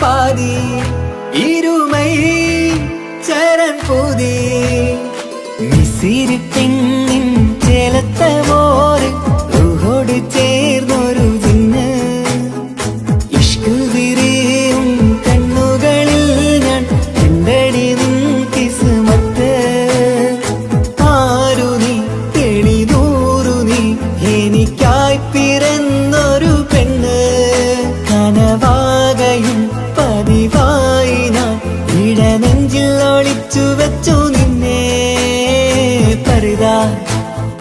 പാതി ഇരുമൈ ചരൻ പൂതി മിസിരി പെണ്ണിൻ ചേലത്ത മോര് റൂഹോട് ചേർന്നൊരു ജിന്ന് ഇഷ്ക് വിരിയും കണ്ണുകളിൽ ഞാൻ കണ്ടടി നിൻ കിസ്മത്ത് ആരു നീ തെളിനൂറു നീ എനിക്കായി പിറന്നൊരു പെണ്ണ് കനവാകയും പതിവായി ഞാൻ ഇടനെഞ്ചിൽ ഒളിച്ചു വെച്ചു നിന്നെ പരിതാ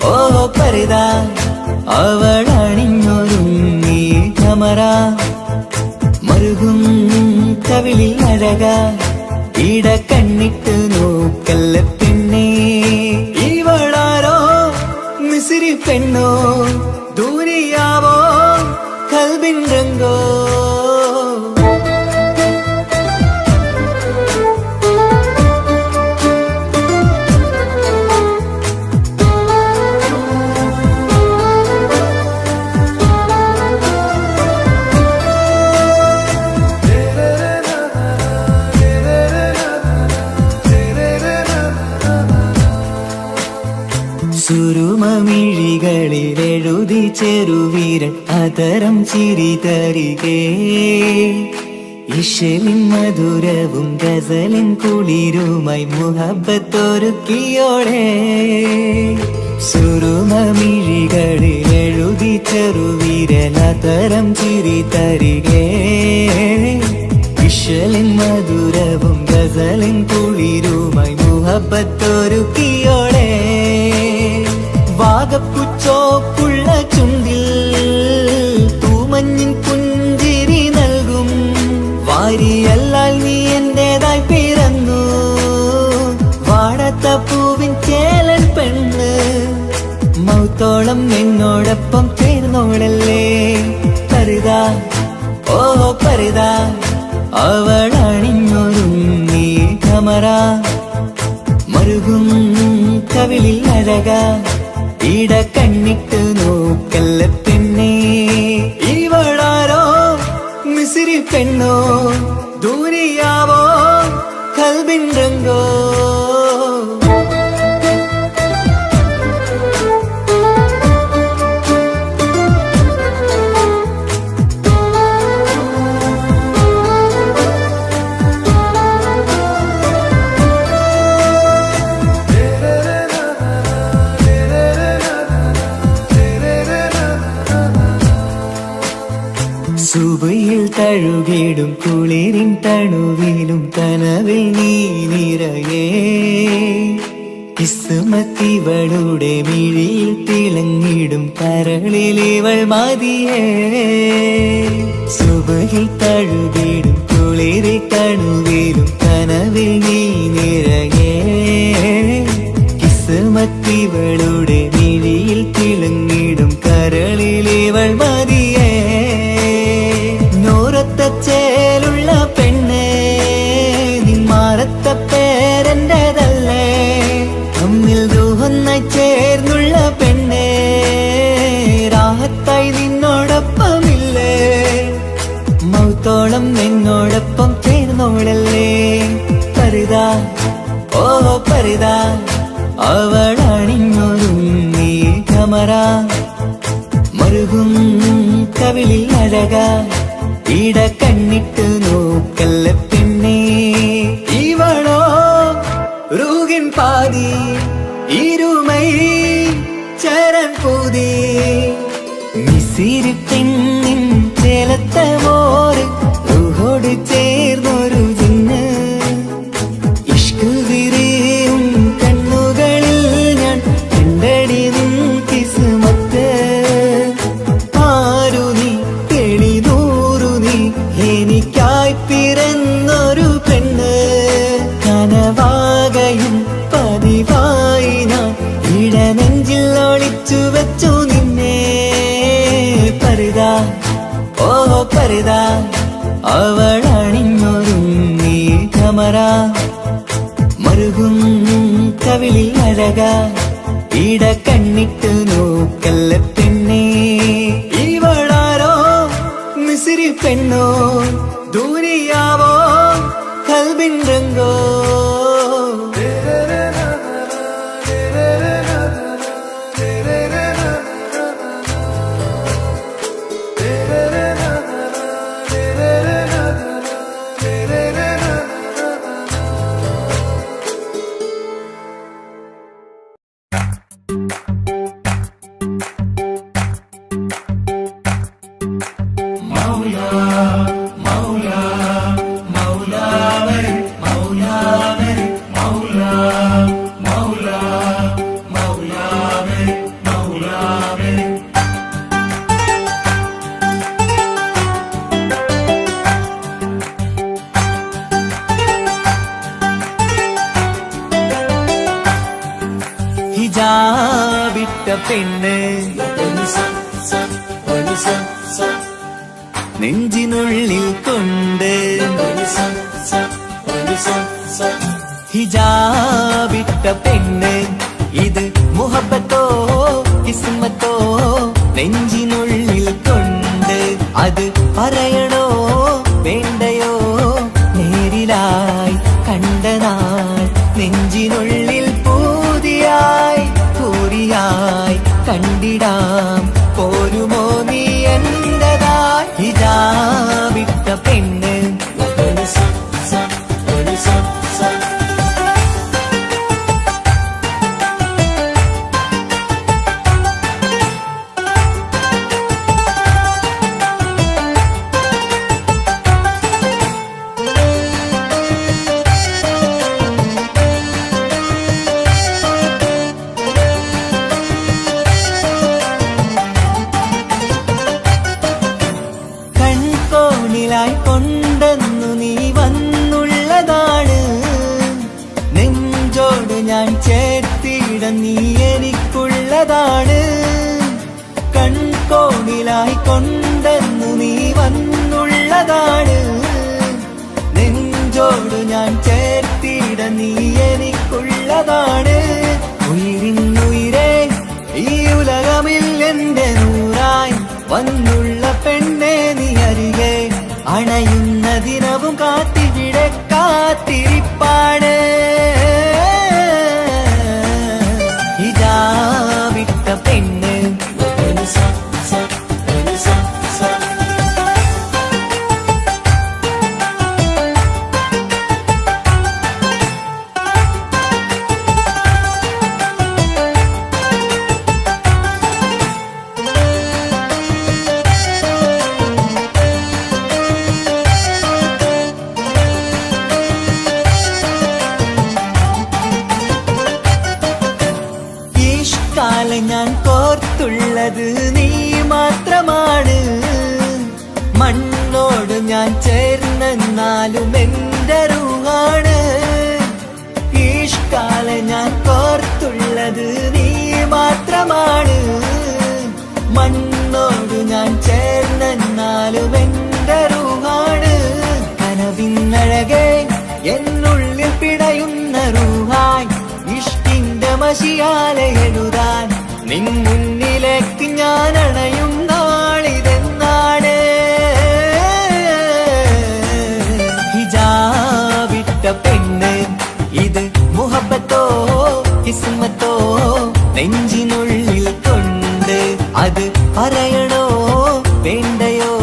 ഓ പരിതാ അവളണിഞ്ഞൊരുങ്ങി കമറ മറുകും കവിളിൽ അഴക ഇട കണ്ണിട്ട് നോക്കല്ല പെണ്ണേ ഇവളാരോ മിസിരി പെണ്ണോ ദൂരിയാവോ കൽബിൻ രംഗോ സുരുമമിഴികളിൽ എഴുതി ചെറുവീരൻ അതരം ചിരി തരികേ ഇശലിൻ മധുരവും ഗസലിൻ കുളിരുമായി മുഹബത്തൊരുക്കിയോടെ സുരുമമിഴികളിൽ എഴുതി ചെറുവീരൻ അതരം ചിരി തരികേ ഇശലിൻ മധുരവും ഗസലിൻ കുളിരുമായി മുഹബത്തൊരുക്കിയോടെ വാഗപ്പുച്ചോപ്പുള്ള ചുണ്ടിൽ തൂമഞ്ഞിൻ പുഞ്ചിരി നൽകും വാരിയല്ലാൽ നീ എന്റേതായി പിറന്നു വാടത്ത പൂവിൻ ചേലൻ പെണ്ണ് മൗത്തോളം എന്നോടൊപ്പം ചേർന്നോളല്ലേ പരിതാ ഓ പരിതാ അവളണിഞ്ഞൊരുങ്ങി കമറ മറുകും കവിളിൽ അഴക ഇട കണ്ണിട്ട് നോക്കല്ല പെണ്ണേ ഇവളാരോ മിസിരി പെണ്ണോ ദൂരിയാവോ കൽബിൻ രംഗോ സുബയിൽ തഴുകിടും കുളിരിൻ തണുവിലും കനവിൽ നീ നിറയേ കിസ്മത്തിവളുടെ മിഴിയിൽ തിളങ്ങിടും കരളിലിവൾ മതിയേ സുബയിൽ തഴുകിടും കുളിരിൻ തണുവിലും കനവിൽ നീ നിറയേ കിസ്മത്തിവളുടെ മിഴിയിൽ തിളങ്ങിടും കരളിലിവൾ മതിയേ ചേലുള്ള പെണ്ണേ നിന്മാറത്ത പേരെന്റേതല്ലേ തമ്മിൽ ദൂഹൊന്നായി ചേർന്നുള്ള പെണ്ണേ രാഹത്തായി നിന്നോടൊപ്പമില്ലേ മൗത്തോളം എന്നോടൊപ്പം ചേർന്നോളല്ലേ പരിതാ ഓ പരിതാ അവളണിഞ്ഞൊരുങ്ങി കമറ മറുകും കവിളിൽ അഴക ഇട കണ്ണിട്ട് നോക്കല്ല പെണ്ണേ ഇവളോ റൂഹിൻ പാതി ഇരുമൈ ചരൻ പൂതി മിസിരി പെണ്ണിൻ ചേലത്ത മോര് റൂഹോട് ചേർന്നൊരു ജിന്ന് ഇഷ്ക് വിരിയും കണ്ണുകളിൽ ഞാൻ കണ്ടടി നിൻ കിസ്മത്ത് ആരു നീ തെളിനൂറു നീ എനിക്കായി പിറന്നൊരു പെണ്ണ് കനവാകയും പതിവായി ഞാൻ ഇടനെഞ്ചിൽ ഒളിച്ചു വെച്ചു നിന്നെ പരിതാ ഓ പരിതാ അവളണിഞ്ഞൊരുങ്ങി കമറ മറുകും കവിളിൽ അഴക ഇട കണ്ണിട്ട് നോക്കല്ല പെണ്ണേ ഇവളാരോ മിസിരി പെണ്ണോ ദൂരിയാവോ കൽബിൻ രംഗോ ഹിജാബിട്ട പെണ്ണ് നെഞ്ചിനുള്ളിൽ കൊണ്ട് ഹിജാബിട്ട പെണ്ണ് ഇത് മുഹബത്തോ കിസ്മത്തോ നെഞ്ചിനുള്ളിൽ കൊണ്ട് അത് പറയണോ വേണ്ടയോ നേരിലായി കണ്ട നാൾ നെഞ്ചിനുള്ളിൽ പൂതിയായി പൂരിയായി കണ്ടിടാം പോരുമോ നീ എന്റതായി ഹിജാബിട്ട പെണ്ണ് കൊണ്ടെന്നു നീ വന്നുള്ളതാണ് നെഞ്ചോട് ഞാൻ ചേർത്തിട നീ എനിക്കുള്ളതാണ് കൺകോണിലായി കൊണ്ടെന്നു നീ വന്നുള്ളതാണ് നെഞ്ചോട് ഞാൻ ചേർത്തിട നീ എനിക്കുള്ളതാണ് ഉയിരിന്നുയിരേ ഈ ഉലകമിൽ എന്റെ നൂറായി വന്നുള്ള പെണ്ണെ നീ അരികെ അണയുന്ന ദിനവും കാത്തിവിടെ കാത്തിരിപ്പാണ് ഹിജാബിട്ട പെണ്ണ് ഞാൻ കോർത്തുള്ളത് നീ മാത്രമാണ് മണ്ണോട് ഞാൻ ചേർന്നെന്നാലും എന്റെ റൂഹാണ് ഈഷ്കാല ഞാൻ കോർത്തുള്ളത് നീ മാത്രമാണ് മണ്ണോട് ഞാൻ ചേർന്നെന്നാലും എന്റെ റൂഹാണ് കനവിന്നഴകെ എന്നുള്ളിൽ പിടയുന്ന റൂഹായി ഇഷ്കിന്റെ മഷിയാലെ എഴുതാൻ നിൻ മുന്നിലേക്ക് ഞാൻ അണയും നാളിതെന്നാണ് ഹിജാബിട്ട പെണ്ണ് ഇത് മുഹബത്തോ കിസ്മത്തോ നെഞ്ചിനുള്ളിൽ കൊണ്ട് അത് പറയണോ വേണ്ടയോ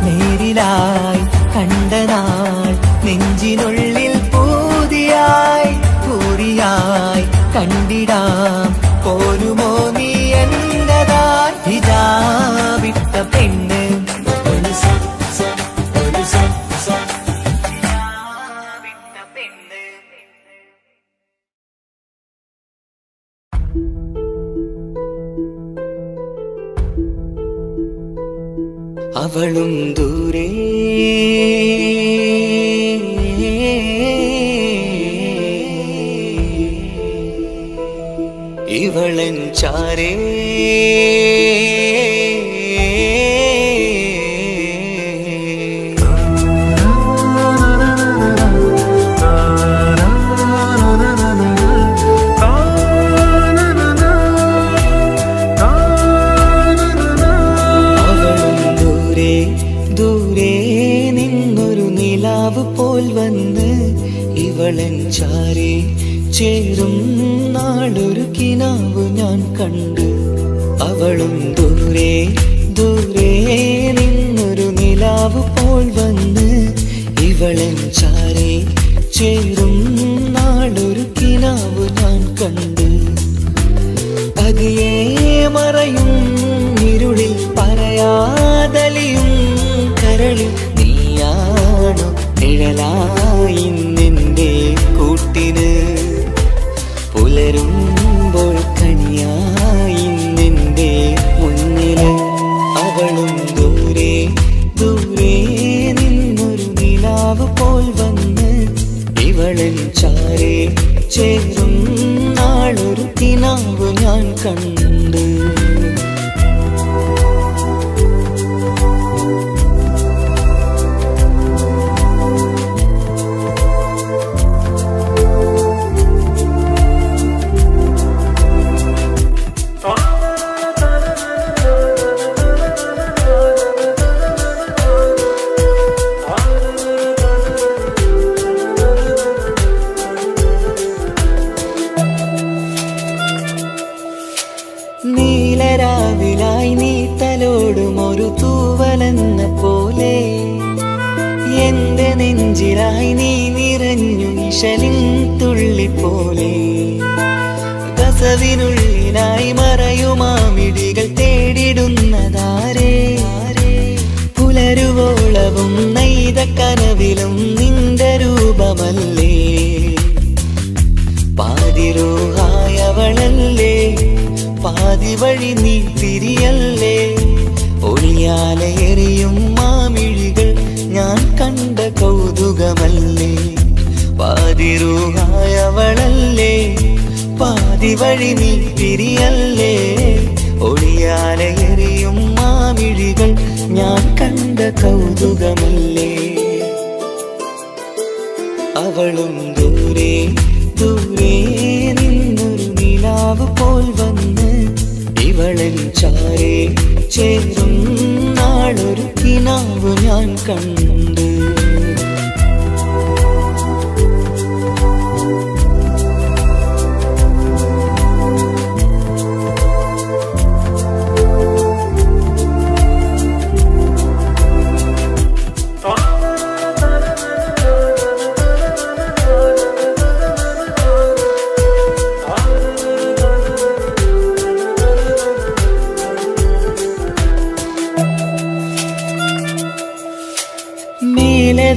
നേരിലായി കണ്ട നാൾ നെഞ്ചിനുള്ളിൽ പൂതിയായി പൂരിയായി കണ്ടിടാം പോരുമോ നീ എന്റതായി ഹിജാബിട്ട പെണ്ണ് അവളും ദൂരെ ഇവളൻ ചാരേ അവളും ദൂരെ ദൂരെ നിന്നൊരു പോൽ വന്ന് ഇവളൻ ചാരേ ചേരും നാളൊരു കിനാവ് ഞാൻ കണ്ട്. അവളും ദൂരെ ദൂരെ നിന്നൊരു നിലാവ് പോൽ വന്ന് ഇവളൻ ചാരേ ചേരും നാളൊരു കിനാവ് ഞാൻ കണ്ട്. പതിയെ മറയും ഇരുളിൽ പറയാതലിയും കരളിൽ നീയാണോ നിഴലായി നിന്റെ കൂട്ടിന്. പുലരുമ്പോൾ കണിയായി നിന്റെ മുന്നില്. അവളും ദൂരെ ദൂരെ നിന്നൊരു നിലാവ് പോൽ വന്ന് ഇവളൻ ചാരേ ചേരും നാളൊരു കിനാവ് ഞാൻ കണ്ട്. നീലരാവിലായി നീ തലോടും ഒരു തൂവലെന്ന പോലെ എന്റെ നെഞ്ചിലായി നീ നിറഞ്ഞു നിശലിൻ തുള്ളി പോലെ. കസവിനുള്ളിലായി മറയുമാമിടികൾ തേടിടുന്നതാരേ. പുലരുവോളവും നെയ്ത കനവിലും നിന്റെ രൂപമല്ലേ. പാതിരൂഹായവളല്ലേ പാതി വഴി നീ തിരിയല്ലേ. ഒളിയാലെറിയും മാമിഴികൾ ഞാൻ കണ്ട കൗതുകമല്ലേ. പാതിരൂഹായവളല്ലേ പാതി വഴി നീ തിരിയല്ലേ. ഒളിയാലെറിയും മാമിഴികൾ ഞാൻ കണ്ട കൗതുകമല്ലേ. അവളും ദൂരെ ദൂരെ നിന്നൊരു നിലാവ് പോൽ വന്ന് ഇവളൻ ചാരേ ചേരും നാളൊരു കിനാവ് ഞാൻ കണ്ട്.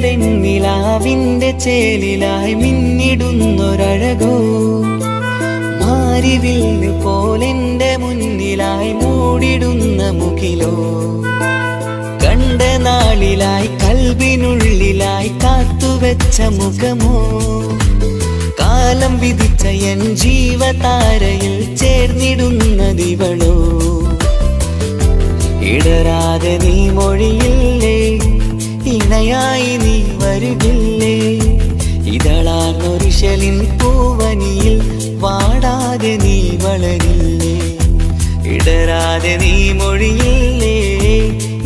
വെണ്ണിലാവിന്റെ ചേലിലായി മിന്നിടുന്നൊരഴകോ. മാരിവില്ല് പോലെന്റെ മുന്നിലായി മൂടിടുന്ന മുകിലോ. കണ്ട നാളിലായി കൽബിനുള്ളിലായി കാത്തുവെച്ച മുഖമോ. കാലം വിധിച്ച എൻ ജീവതാരയിൽ ചേർന്നിടുന്നതിവളോ. ഇടരാതെ നീ മൊഴിയില്ലേ ഇണയായി നീ വരുകില്ലേ. ഇതളാർന്നൊരിശലിൻ പൂവനിയിൽ വാടാതെ നീ വളരില്ലേ. ഇടരാതെ നീ മൊഴിയില്ലേ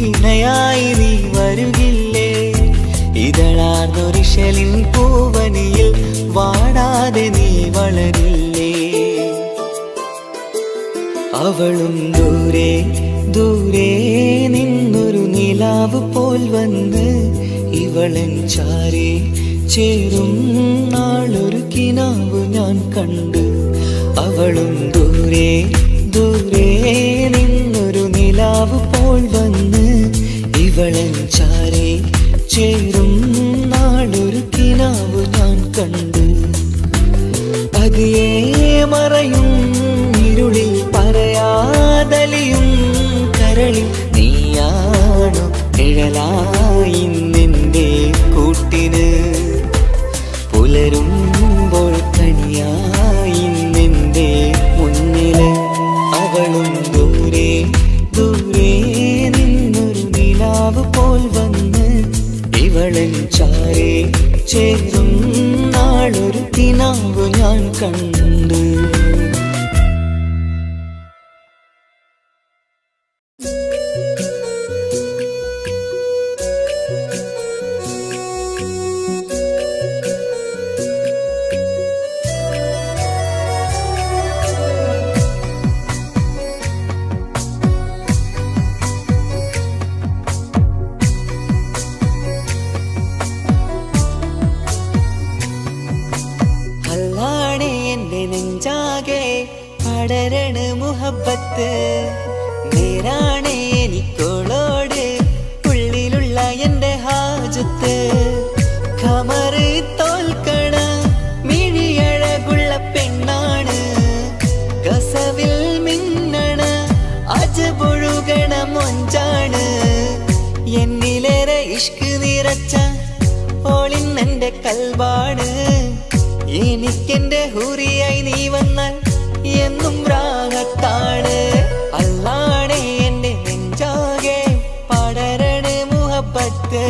ഇണയായി നീ വരുകില്ലേ. ഇതളാർന്നൊരിശലിൻ പൂവനിയിൽ വാടാതെ നീ വളരില്ലേ. അവളും ദൂരെ ദൂരെ നിന്നൊരു നിലാവ് പോൽ വന്ന് ഇവളൻ ചാരേ ചേരും നാളൊരു കിനാവ് ഞാൻ കണ്ട്. അവളും ദൂരെ ദൂരെ നിന്നൊരു നിലാവ് പോൽ വന്ന് ഇവളൻ ചാരേ ചേരും നാളൊരു കിനാവ് ഞാൻ കണ്ട്. പതിയെ മറയും ഇരുളിൽ പറയാതലിയും കരളിൽ നീയാണോ നിഴലായി നിന്റെ കൂട്ടിന്. പുലരുമ്പോൾ കണിയായി നിന്റെ മുന്നില്. അവളും ദൂരെ ദൂരെ നിന്നൊരു നിലാവ് പോൽ വന്ന് ഇവളൻ ചാരേ ചേരും നാളൊരു കിനാവ് ഞാൻ കണ്ട്. പടരണ മുഹബത്ത്. നേരാണ് എനിക്കോളോട് ഉള്ളിലുള്ള എന്റെ ഹാജത്ത്. ഖമറ് തോൽക്കണ മിഴിയഴകുള്ള പെണ്ണാണ്. കസവിൽ മിന്നണ അജബൊഴുകണ മൊഞ്ചാണ്. എന്നിലേറെ ഇഷ്ക് നിറച്ച ഓളിന്നെന്റെ കൽബാണ്. എനിക്കെന്റെ ഹൂറിയായി നീ വന്നാൽ എന്നും രാഗത്താണ്. അല്ലാണേ എന്റെ നെഞ്ചാകെ പടരണ മുഹബത്ത്.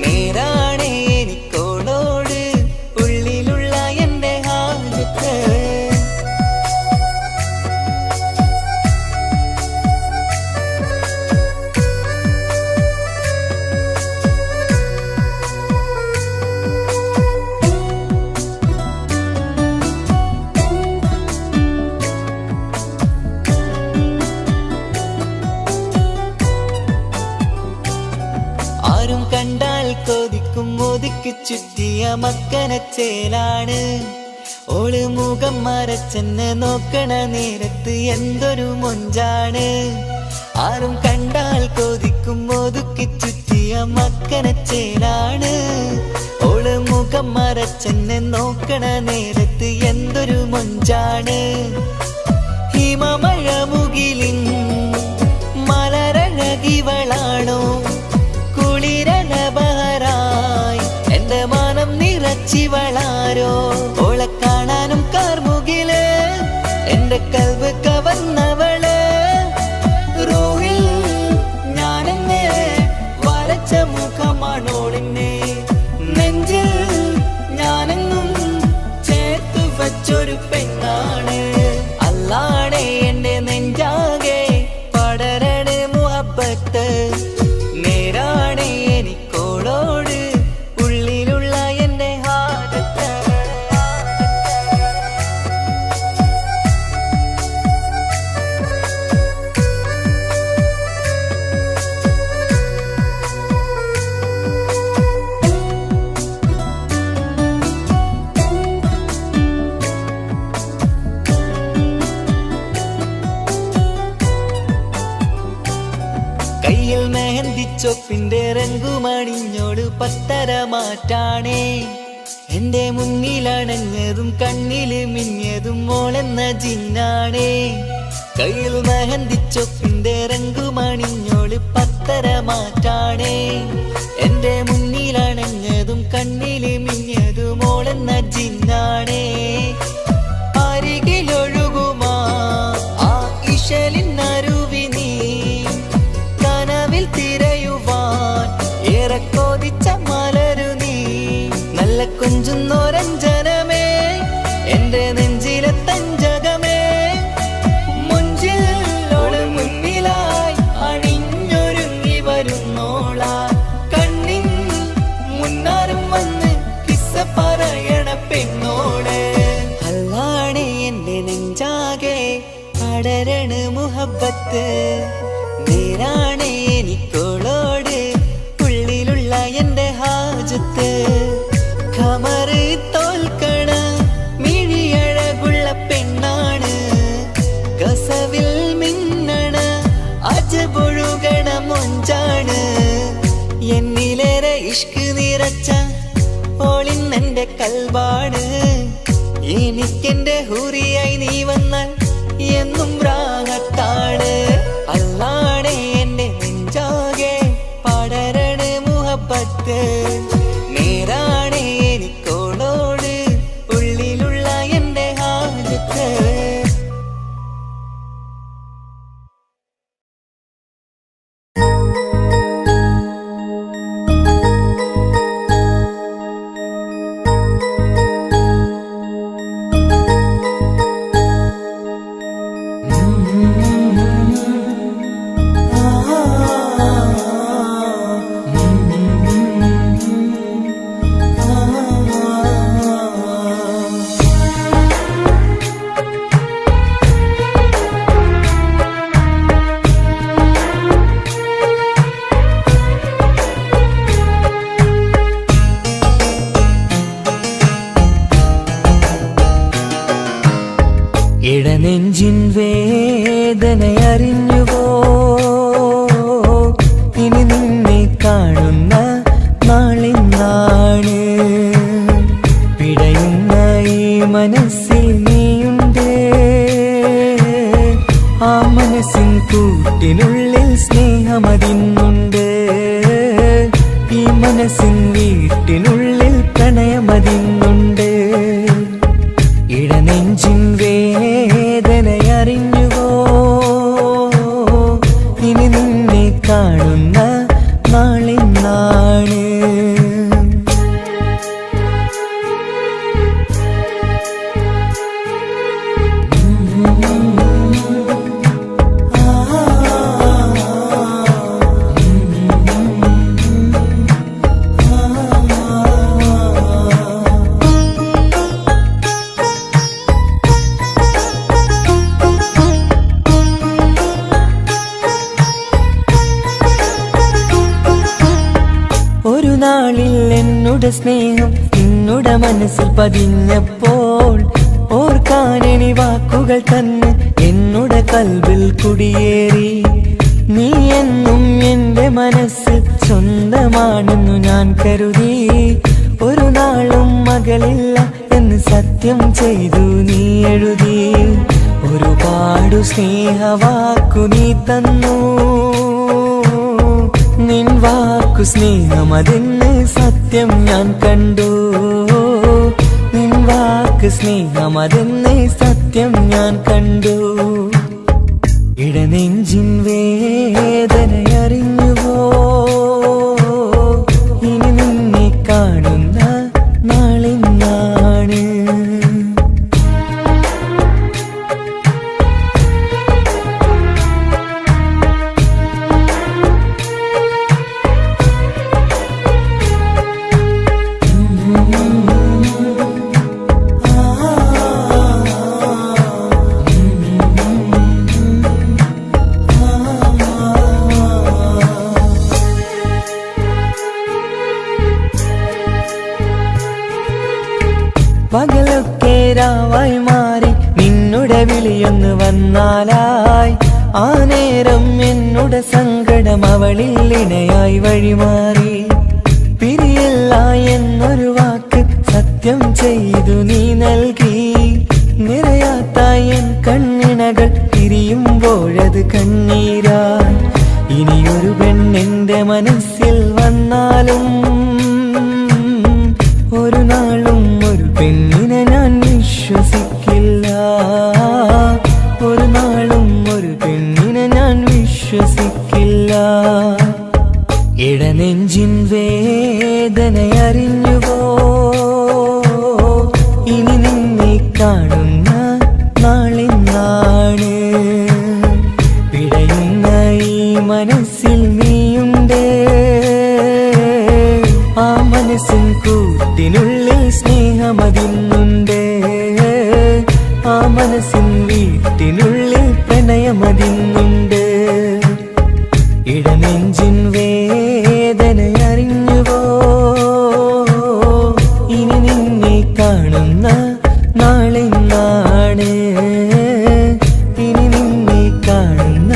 നേരാണേ എനിക്കോളോട് ഉള്ളിലുള്ള എന്റെ ഹാജത്ത്. ആരും കണ്ടാൽ കൊതിക്കും ഒതുക്കി ചുറ്റിയ മക്കനച്ചേലാണ്. ഓള് മുഖം മറച്ചെന്ന് നോക്കണ നേരത്ത് എന്തൊരു മൊഞ്ചാണ്. ആരും കണ്ടാൽ കൊതിക്കും ഒതുക്കി ചുറ്റിയ മക്കനച്ചേലാണ്. ഓള് മുഖം മറച്ചെന്ന് നോക്കണ നേരത്ത് എന്തൊരു മൊഞ്ചാണ്. ഹിമമഴ മുകിലിൻ മലരഴകിവളാണോ കുളിരനബഹരായി എന്റെ മാനം നിറച്ചിവളാരോ. ഓളെ കാണാനും കാർമുകില് എന്റെ കൽവ് കവർന്നവള്. റോഹിൽ ഞാനെന്നെ വരച്ച മുഖമാണോളിന്നെ. നെഞ്ചിൽ ഞാനെന്നും ചേർത്തു വച്ചൊരു പെണ്ണാണ്. അല്ലാണേ എന്റെ നെഞ്ചാകെ പടരണ മുഹബത്ത്. നേരാണേ എനിക്കോളോട് ഉള്ളിലുള്ള എന്റെ ഹാജത്ത്. കയ്യിൽ മെഹന്തിച്ചൊപ്പിന്റെ രംഗുമണിഞ്ഞോട് പത്തര മാറ്റാണേ. എന്റെ മുന്നിലണഞ്ഞതും കണ്ണില് മിഞ്ഞതും മോളെന്ന ജിന്നാണേ. കയ്യിൽ മെഹന്തിച്ചൊപ്പിന്റെ രംഗുമണിഞ്ഞോട് പത്തര മാറ്റാണേ. എന്റെ മുന്നിലണഞ്ഞതും കണ്ണില് മിഞ്ഞതും മോളെന്ന ജിന്നാണേ. അരികിലൊഴുകുമാ ആ ഇശലിനരുവി നീ കനവിൽ തിരയുവാൻ ഏറെ കൊതിച്ച മലരു നീ. നല്ല കൊഞ്ചുന്നോരഞ്ജനമേ എന്റെ നെഞ്ചിലെ തഞ്ചകമേ. മുഞ്ചിൽ ഓള് മുന്നിലായി അണിഞ്ഞൊരുങ്ങി വരുന്നോള. കണ്ണിൻ മുന്നാരും വന്ന് കിസ്സ പറയണ പെണ്ണോട്. അല്ലാണേ എന്റെ നെഞ്ചാകെ പടരണ മുഹബത്ത്. നേരാണേ എനിക്കോളോട് ഉള്ളിലുള്ള എന്റെ ഹാജത്ത്. ഖമറ് തോൽക്കണ മിഴിയഴകുള്ള പെണ്ണാണ്. കസവിൽ മിന്നണ അജബൊഴുകണ മൊഞ്ചാണ്. എന്നിലേറെ ഇഷ്ക് നിറച്ച ഓളിന്നെന്റെ കൽബാണ്. എനിക്കെന്റെ ഹൂറിയായി നീ വന്നാൽ എന്നും രാഗത്താണ്. അല്ലാണേ എന്റെ നെഞ്ചാകെ പടരണ മുഹബത്ത്. നേരാണേ എനിക്കോളോട് ഉള്ളിലുള്ള എന്റെ ഹാജത്ത്. ഇടനെഞ്ചിൻ വേദനയറിഞ്ഞുവോ? ഇനി നിന്നെ കാണുന്ന നാളിന്നാണ്. പിടയുന്ന ഈ മനസ്സിൽ നീയുണ്ട്. ആ മനസ്സിൻ കൂട്ടിനുള്ളിൽ സ്നേഹമതിന്നുണ്ട്. ഈ മനസ്സിൻ വീട്ടിനുള്ളിൽ പ്രണയമതിന്നുണ്ട്. ഇടനെഞ്ചിൻ വേദനയറിഞ്ഞുവോ? ഇനി നിന്നെ കാണുന്ന നാളിന്നാണ്. ഒരു നാളിൽ എന്നോട് സ്നേഹം നിന്നുടെ മനസ്സിൽ പതിഞ്ഞപ്പോൾ ഓർക്കാനെനി വാക്കുകൾ തന്ന് എന്നോട് കൽബിൽ കുടിയേറി. നീ എന്നും എന്റെ മനസ്സിൽ സ്വന്തമാണെന്നു ഞാൻ കരുതി. ഒരു നാളും മകളില്ല എന്ന് സത്യം ചെയ്തു നീ എഴുതി. ഒരുപാടു സ്നേഹവാക്കു നീ തന്നു. നിൻ വാക്കു സ്നേഹമതെന്ന് സത്യം ഞാൻ കണ്ടു. നിൻ വാക്ക് സ്നേഹമതെന്ന് സത്യം ഞാൻ കണ്ടു. ഇടനെഞ്ചിൻ വേദനയറിഞ്ഞുവോ? ഇനി നിന്നെ കാണുന്ന നാളിന്നാണ്. പകലൊക്കെ രാവായി മാറി നിന്നുടെ വിളിയൊന്ന് വന്നാലായി. ആ നേരം എന്നുടെ സങ്കടം അവളിൽ ഇണയായി വഴിമാറി. പിരിയില്ല എന്നൊരു വാക്ക് സത്യം ചെയ്തു നീ നൽകി. നിറയാത്ത എൻ കണ്ണിണകൾ തിരിയുമ്പോഴത് കണ്ണീരായി. ഇനിയൊരു പെണ്ണെന്റെ മനസ്സിൽ വന്നാലും ഒരു നാളും ഒരു പെണ്ണിനെ ഞാൻ വിശ്വസിക്കില്ല. ഒരു നാളും ഒരു പെണ്ണിനെ ഞാൻ വിശ്വസിക്കില്ല. ഇടനെഞ്ചിൻ വേദനയറിഞ്ഞുവോ? ഇനി നിന്നെ കാണുന്ന നാളിന്നാണ്. പിടയുന്ന ഈ മനസ്സിൽ നീയുണ്ട്. ആ മനസ്സിൻ കൂട്ടിനുള്ളിൽ സ്നേഹമതിന്നുണ്ട്. ആ മനസ്സിൻ വീട്ടിനുള്ളിൽ പ്രണയമതിന്നുണ്ട്. ഇടനെഞ്ചിൻ വേദനയറിഞ്ഞുവോ? ഇനി നിന്നെ കാണുന്ന നാളിന്നാണ്. ഇനി നിന്നെ കാണുന്ന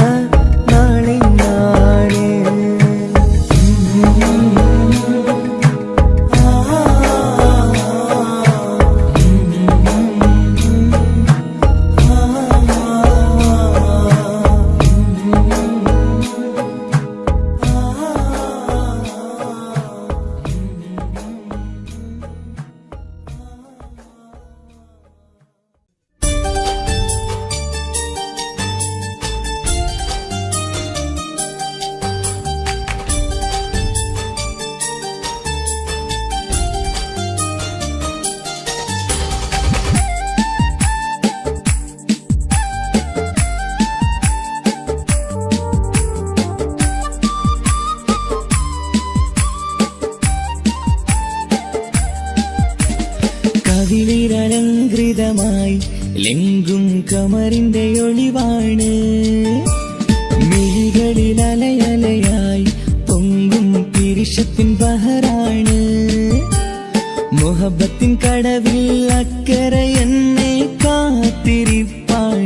നാളിന്നാണ്. കവിളിലലങ്കൃതമായി ലെങ്കും കമറിന്റെ ഒളിവാണ്. മിഴികളിൽ അലയലയായി പൊങ്കും പിരിശത്തിൻ ബഹറാണ്. മുഹബത്തിൻ കടവിൽ അക്കരെ എന്നെ കാത്തിരിപ്പാണ്.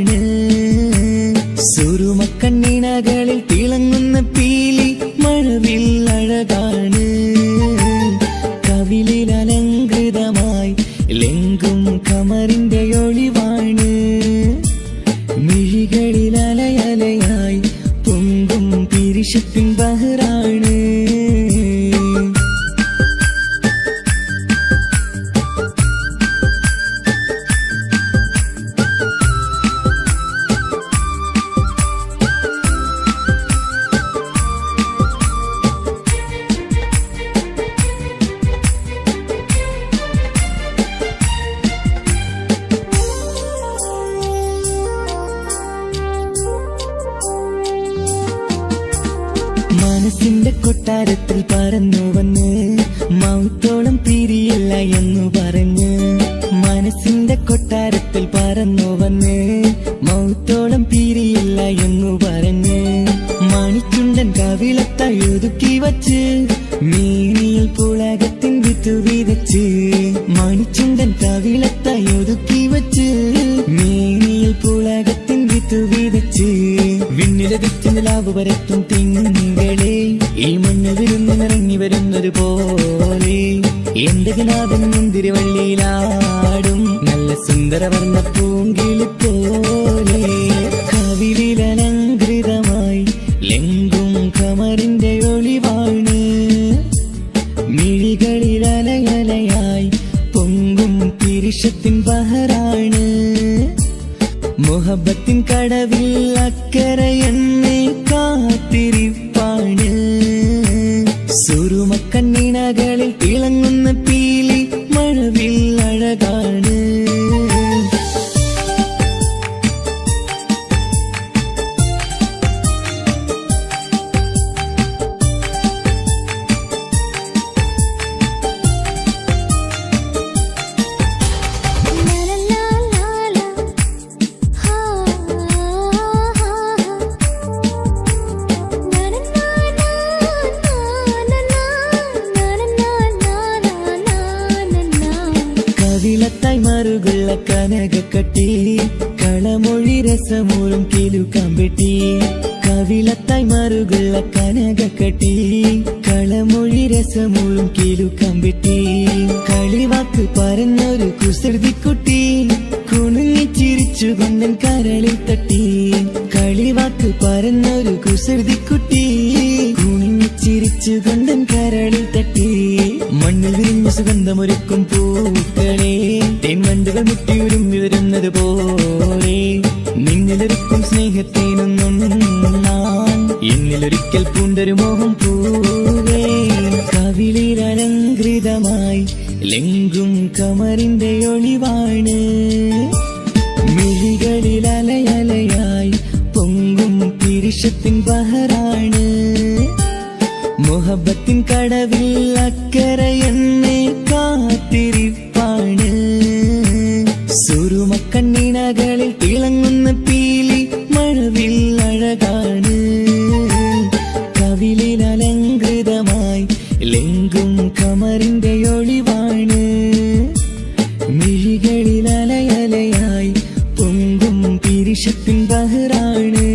കൊട്ടാരത്തിൽ പറന്നു വന്ന് മൗത്തോളം പിരിയില്ല എന്നു പറഞ്ഞ്. മനസ്സിന്റെ കൊട്ടാരത്തിൽ പറന്നു വന്ന് മൗത്തോളം പിരിയില്ല എന്നു പറഞ്ഞ്. മണിച്ചുണ്ടൻ കവിളത്തായി ഒതുക്കി വച്ച് മേനിയിൽ പുളകത്തിൻ വിത്തു വിതച്ച്. മണിച്ചുണ്ടൻ കവിളത്തായി ഒതുക്കി വച്ച് മേനിയിൽ പുളകത്തിൻ വിത്തു വിതച്ച്. വിണ്ണിലതിച്ച് നിലാവ് വരത്തും തിങ്കളെ ഈ മണ്ണിൽ വിരുന്നിറങ്ങി വരുന്നത് പോലെ. എന്റെ ഗനാഥൻ മുന്തിരിവള്ളിയിലാടും നല്ല സുന്ദരവർണ്ണ പൂങ്കിളി പോലെ. കവിളിലലങ്കൃതമായി ലെങ്കും കമറിന്റെ ഒളിവാണ്. മിഴികളിലലയലയായി പൊങ്കും പിരിശത്തിൻ ബഹറാണ്. മുഹബത്തിൻ കടവിൽ അക്കരെ എന്നെ കാത്തിരിപ്പാണ്. സുറുമക്കണ്ണിണകളിൽ തിളങ്ങുന്ന പീലി മഴവിൽ അഴകാണ്. കവിളത്തായി മറുകുള്ള കനകക്കട്ടി കളമൊഴി രസമൂറും കിലുക്കാമ്പെട്ടി. കവിളത്തായി മറുകുള്ള കനകക്കട്ടി കളമൊഴി രസമൂറും കിലുക്കാമ്പെട്ടി. കളിവാക്ക് പറഞ്ഞൊരു കുസൃതിക്കുട്ടി കുണുങ്ങി ചിരിച്ചു കൊണ്ടൻ കരളിൽ തട്ടി. കളിവാക്ക് പറഞ്ഞൊരു കുസൃതിക്കുട്ടി കുണുങ്ങി ചിരിച്ചു കൊണ്ടൻ കരളിൽ തട്ടി. മണ്ണിൽ വിരിഞ്ഞ സുഗന്ധമൊരുക്കും പൂക്കളെ തേൻവണ്ടുകൾ മുട്ടിയുരുമ്പി വരുന്നത് പോലെ. നിന്നിലൊരുക്കും സ്നേഹത്തേനൊന്നും ഞാൻ എന്നിലൊരിക്കൽ പൂണ്ടൊരു മോഹം പൂവേ. കവിളിലലങ്കൃതമായി ലെങ്കും കമറിന്റെ ഒളിവാണ്. മിഴികളിലലയലയായി പൊങ്കും പിരിശത്തിൻ ബഹറാണ്. മുഹബത്തിൻ കടവിൽ അക്കരെ എന്നെ കാത്തിരിപ്പാണ്. സുറുമക്കണ്ണിണകളിൽ തിളങ്ങുന്ന പീലി മഴവിൽ അഴകാണ്. കവിളിലലങ്കൃതമായി ലെങ്കും കമറിന്റെ ഒളിവാണ്. മിഴികളിലലയലയായി പൊങ്കും പിരിശത്തിൻ ബഹറാണ്.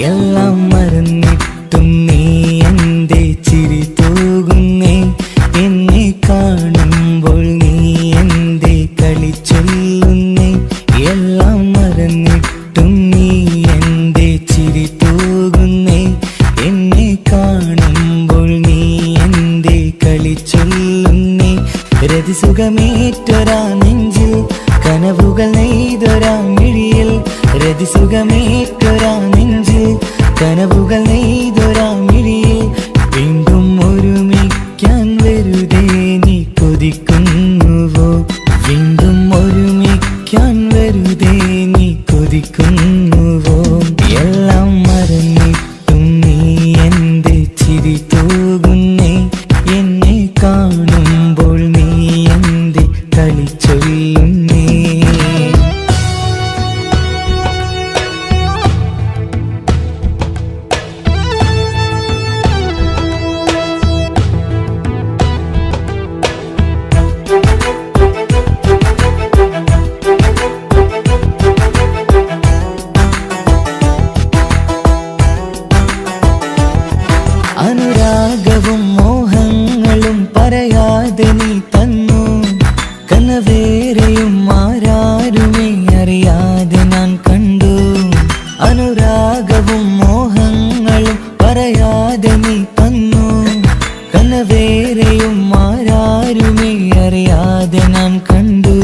എല്ലാം മറന്നിട്ടും നീ എന്റെ ചിരി തൂകുന്നേ. എന്നെ കാണുമ്പോൾ നീ എന്റെ കളി ചൊല്ലുന്നേ. എല്ലാം മറന്നിട്ടും നീ എന്റെ ചിരി തൂകുന്നേ. എന്നെ കാണുമ്പോൾ നീ എന്റെ കളി ചൊല്ലുന്നേ. രതിസുഖമേറ്റൊരാ നെഞ്ചിൽ കനവുകൾ നെയ്തൊരാ മിഴിയിൽ. രതിസുഖമേറ്റൊരാ നെഞ്ചിൽ കനവുകൾ നെയ്തൊരാ മിഴിയിൽ. വീണ്ടും ഒരുമിക്കാൻ വെറുതെ നീ കൊതിക്കുന്നുവോ? വീണ്ടും ഒരുമിക്കാൻ വെറുതെ നീ കൊതിക്കുന്നുവോ? എല്ലാം മറന്നിട്ടും നീ എന്റെ ചിരി തൂകുന്നേ. എന്നെ കാണുമ്പോൾ നീ എന്റെ കളി ചൊല്ലുന്നേ. അനുരാഗവും മോഹങ്ങളും പറയാതെ നീ തന്നു കനവേറെയും ആരാരുമേ അറിയാതെ ഞാൻ കണ്ടു അനുരാഗവും മോഹങ്ങളും പറയാതെ നീ തന്നു കനവേറെയും ആരാരുമേ അറിയാതെ ഞാൻ കണ്ടു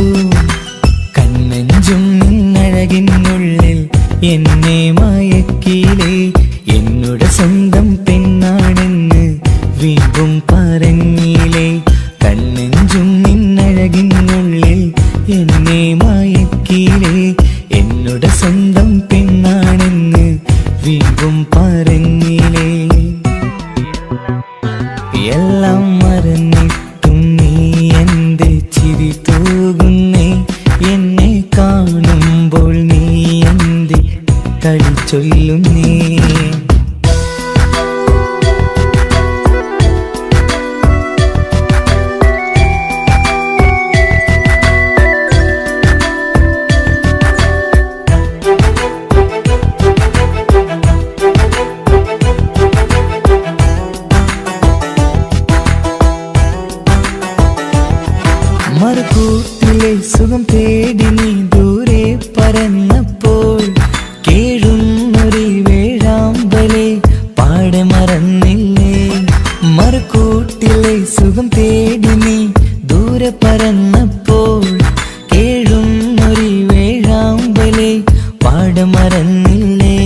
കണ്ണെഞ്ചും നിന്നഴകിനുള്ളിൽ എന്നെ മയക്കിയിലേ എന്നോട് സ്വന്തം പെണ്ണാണെന്ന് വീണ്ടും പറഞ്ഞില്ലേ കണ്ണെഞ്ചും നിന്നഴകിനുള്ളിൽ എന്നെ മയക്കിയില്ലേ എന്നോട് സ്വന്തം പെണ്ണാണെന്ന് വീണ്ടും പറഞ്ഞില്ലേ എല്ലാം മറന്നിട്ടും നീ എന്റെ ചിരി തൂകുന്നേ എന്നെ കാണുമ്പോൾ നീ എന്റെ കളി ചൊല്ലുന്നേ മറുകൂട്ടിലെ സുഖം തേടി നീ ദൂരെ പറന്നപ്പോൾ കേഴുന്നൊരു വേഴാമ്പലെ പാടെ മറന്നില്ലേ മറുകൂട്ടിലെ സുഖം തേടി നീ ദൂരെ പറന്നപ്പോൾ കേഴുന്നൊരു വേഴാമ്പലെ പാടെ മറന്നില്ലേ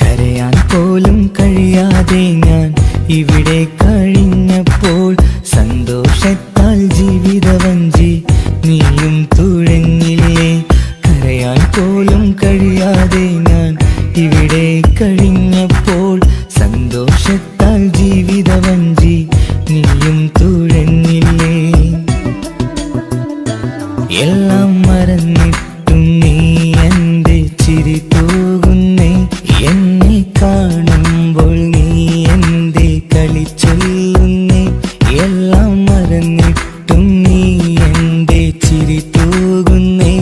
കരയാൻ പോലും കഴിയാതെ ഞാൻ ഇവിടെ കഴിഞ്ഞപ്പോൾ സന്തോഷത്താൽ ജീവിതവഞ്ചി നീയും തുഴഞ്ഞില്ലേ കരയാൻ പോലും കഴിയാതെ ഞാൻ ഇവിടെ കഴിഞ്ഞപ്പോൾ സന്തോഷത്താൽ ജീവിതവഞ്ചി നീയും തുഴഞ്ഞില്ലേ എല്ലാം മറന്നിട്ടും നീ എന്റെ ചിരി തൂകുന്നേ എന്നെ കാണുമ്പോൾ നീ എന്റെ കളി ചൊല്ലുന്നേ എല്ലാം മറന്നിട്ടും നീ എന്റെ ചിരി തൂകുന്നേ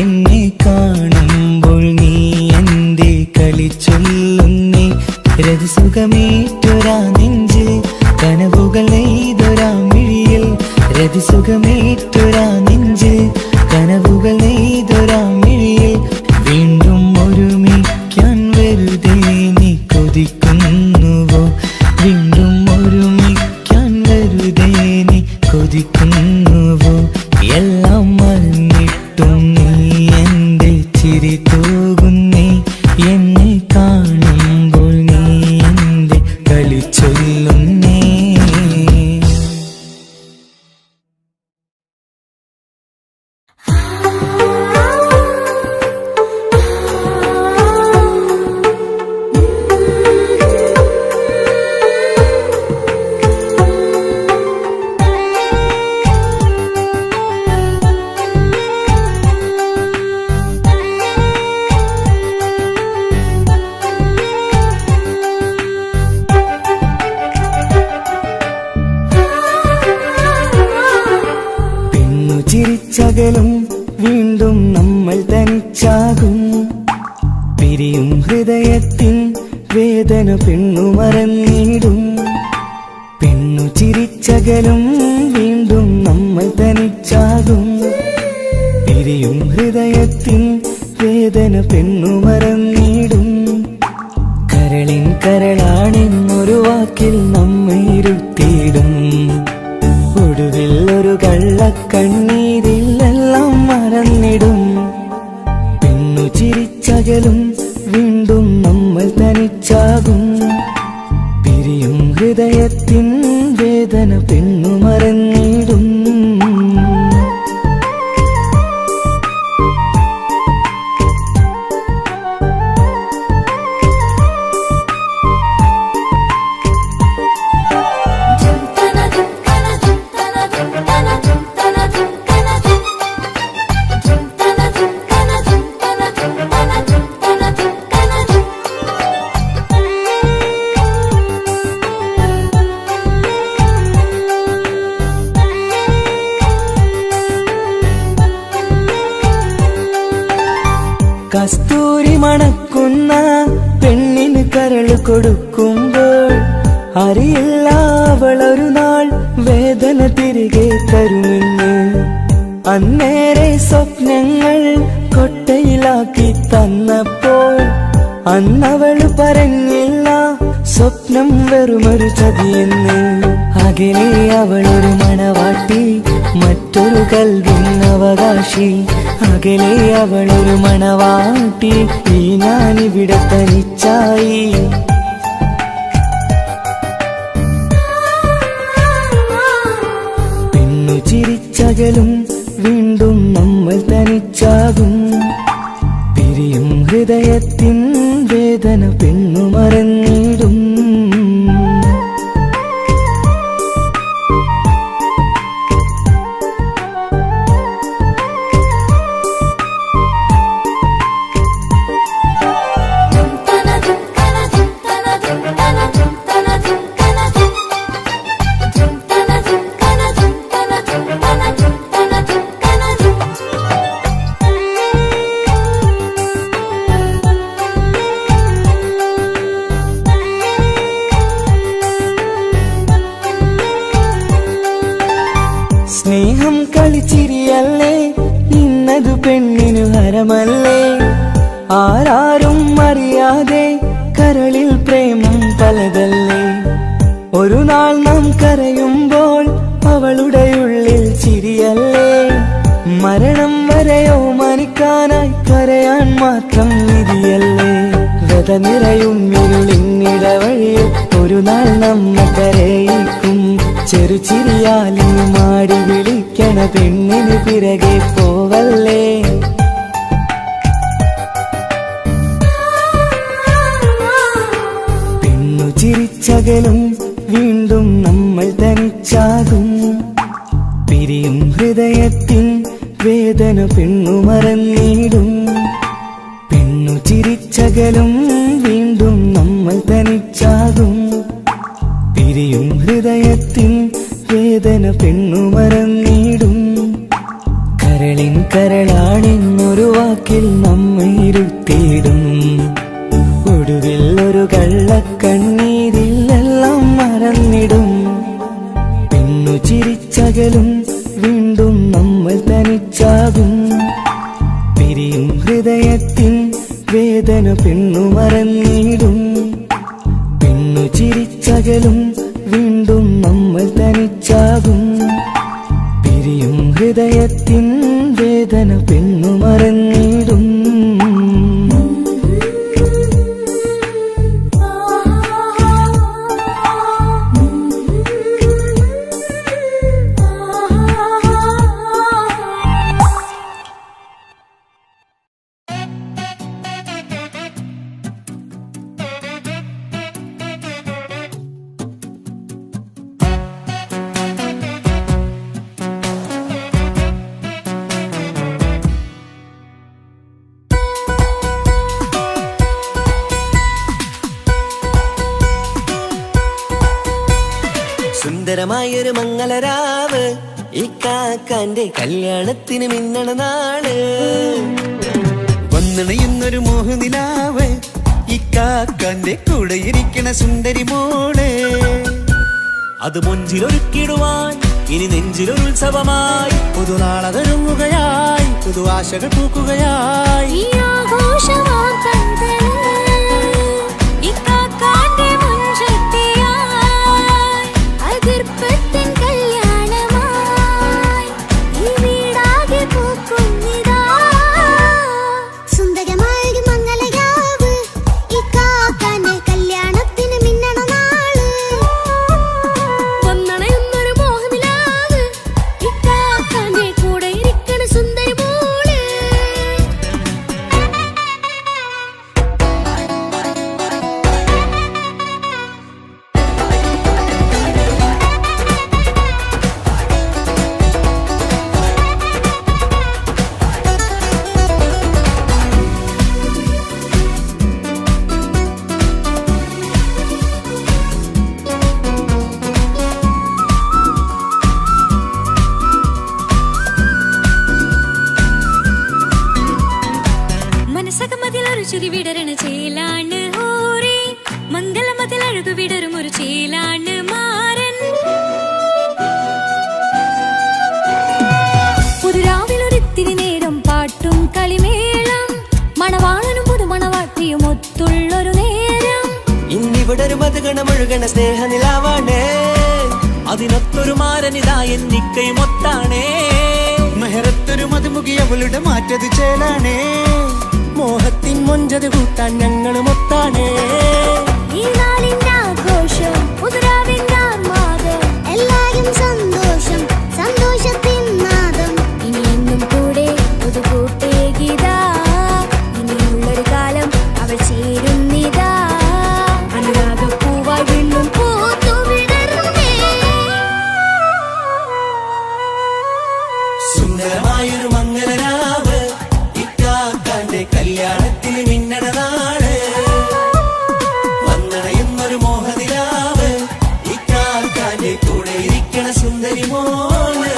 എന്നെ കാണുമ്പോൾ നീ എന്റെ കളി ചൊല്ലുന്നേ രതിസുഖമേറ്റൊരാ നെഞ്ചിൽ കനവുകൾ നെയ്തൊരാ മിഴിയിൽ രതിസുഖമേറ്റൊരാ നെഞ്ചിൽ കനവുകൾ നെയ്തൊരാ മിഴിയിൽ വീണ്ടും ഒരുമിക്കാൻ വെറുതെ നീ കൊതിക്കുന്നുവോ വീണ്ടും ഒരുമിക്കാൻ വെറുതെ നീ കൊതിക്കുന്നുവോ എല്ലാം മറന്നിട്ടും നീ എന്റെ ചിരി തൂകുന്നേ എന്നെ കാണുമ്പോൾ നീ എന്റെ കളി ചൊല്ലുന്നേ ചിരിച്ചകലും വീണ്ടും നമ്മൾ തനിച്ചാകും പിരിയും ഹൃദയത്തിൻ വേദന പെണ്ണു മറന്നിടും പെണ്ണു ചിരിച്ചകലും വീണ്ടും നമ്മൾ തനിച്ചാകും പിരിയും ഹൃദയത്തിൻ വേദന പെണ്ണു മറന്നിടും കരളിൻ കരളാണെന്നൊരു വാക്കിൽ നമ്മെ ഇരുത്തിയിടും ഒടുവിൽ ഒരു കള്ളക്കണ്ണീരിലെല്ലാം മറന്നിടും പെണ്ണു ചിരിച്ചകലും വീണ്ടും നമ്മൾ തനിച്ചാകും പിരിയും ഹൃദയത്തിൻ വേദന പെണ്ണു മറന്നിടും കസ്തൂരി മണക്കുന്ന പെണ്ണിന് കരള് കൊടുക്കുമ്പോൾ അറിയില്ല അവളൊരു നാൾ വേദന തന്നെ തിരികെ തരുമെന്ന്. അന്നേരെ സ്വപ്നങ്ങൾ കൊട്ടയിലാക്കി തന്നപ്പോൾ അന്നവള് പറഞ്ഞില്ല സ്വപ്നം വെറുമൊരു ചതിയെന്ന്. അകലെ അവളൊരു മണവാട്ടി, മറ്റൊരു കൽവിൻ അവകാശി. അകലെ അവളൊരു മണവാട്ടി, ഈ ഞാനിവിടെ തനിച്ചായി. പെണ്ണു ചിരിച്ചകലും വീണ്ടും നമ്മൾ തനിച്ചാകും. പിരിയും ഹൃദയത്തിൻ വേദന പെണ്ണു മറന്നിടും. സ്നേഹം കളിച്ചിരിയല്ലേ, ഇന്നതു പെണ്ണിനു ഹരമല്ലേ. ആരാരും അറിയാതെ കരളിൽ പ്രേമം പലതല്ലേ. ഒരു നാൾ നാം കരയുമ്പോൾ അവളുടെ ഉള്ളിൽ ചിരിയല്ലേ. മരണം വരെയോ മനിക്കാനായി കരയാൻ മാത്രം വിധിയല്ലേ. വ്യത നിറയും ഇരുളിന്നിടവഴിയിൽ ഒരു നാൾ നമ്മ കരയിക്കും. ചെറുചിരിയാലി മാടി വിളിക്കണ പെണ്ണിന് പിറകെ പോവല്ലേ. പെണ്ണു ചിരിച്ചകലും വീണ്ടും നമ്മൾ തനിച്ചാകും. പിരിയും ഹൃദയത്തിൻ വേദന പെണ്ണു മറന്നിടും. പെണ്ണു ചിരിച്ചകലും വീണ്ടും നമ്മൾ തനിച്ചാകും. പിരിയും ഹൃദയത്തിൻ വേദന പെണ്ണു മറന്നിടും. കരളിൻ കരളാണെന്നൊരു വാക്കിൽ നമ്മെ ഇരുത്തിയിടും. ഒടുവിൽ ഒരു കള്ളക്കണ്ണീരിൽ എല്ലാം മറന്നിടും. പെണ്ണു ചിരിച്ചകലും വീണ്ടും നമ്മൾ തനിച്ചാകും. പിരിയും ഹൃദയത്തിൻ വേദന പെണ്ണു മറന്നിടും. പെണ്ണു ചിരിച്ചകലും വീണ്ടും നമ്മൾ തനിച്ചാകും. പിരിയും ഹൃദയത്തിൻ വേദന പെണ്ണു മറന്നിടും. സുന്ദരമായൊരു മംഗളരാവ്, ഈ കാക്കാന്റെ കല്യാണത്തിന് മിന്നണ നാള്. വന്നിണയുന്നൊരു മോഹനിലാവ്, ഈ കാക്കാന്റെ കൂടെ ഇരിക്കണ സുന്ദരി മോള്. അത് മൊഞ്ചിലൊരുക്കിടുവാൻ ഇനി നെഞ്ചിലൊരു ഉത്സവമായി. പുതുനാളതൊരുങ്ങുകയായി, പുതു ആശകൾ പൂക്കുകയായി. ചുരി വിടരണ ചേലാണ് ഓരേ, മംഗളമതിൽ അഴകു വിടരും ഒരു ചേലാണ് മാരൻ. ഒഴുകണ സ്നേഹനിലാവാണേ. അതിനൊത്തൊരു മാരനിതാ എന്നിക്കൈമൊത്താണേ. മെഹറത്തൊരു മധുമുഖി അവളുടെ മാറ്റത് ചേലാണേ. മോഹത്തിൻ മൊഞ്ചത് കൂട്ടാൻ ഞങ്ങൾ മൊത്താണേ. ഈ നാളിന്റെ ആഘോഷം പുതുരാവിന്റെ ആർമാദം എല്ലാരും സന്തോഷം സന്തോഷത്തിൻ നാദം ഇനി എന്നും കൂടെ പുതുകൂട്ടേകിതാ ഇനിയുള്ളൊരു കാലം അവൾ ചേരുന്നിതാ അനുരാഗപ്പൂവായി വീണ്ടും പൂത്തു വിടരുന്നേ. സുന്ദരമായൊരു മംഗലരാവ് ഇക്കാക്കാന്റെ കല്യാണത്തിന് മിന്നണ നാട്. വന്നണയുന്നൊരു മോഹനിലാവ് ഇക്കാക്കാന്റെ കൂടെ ഇരിക്കണ സുന്ദരി മോള്.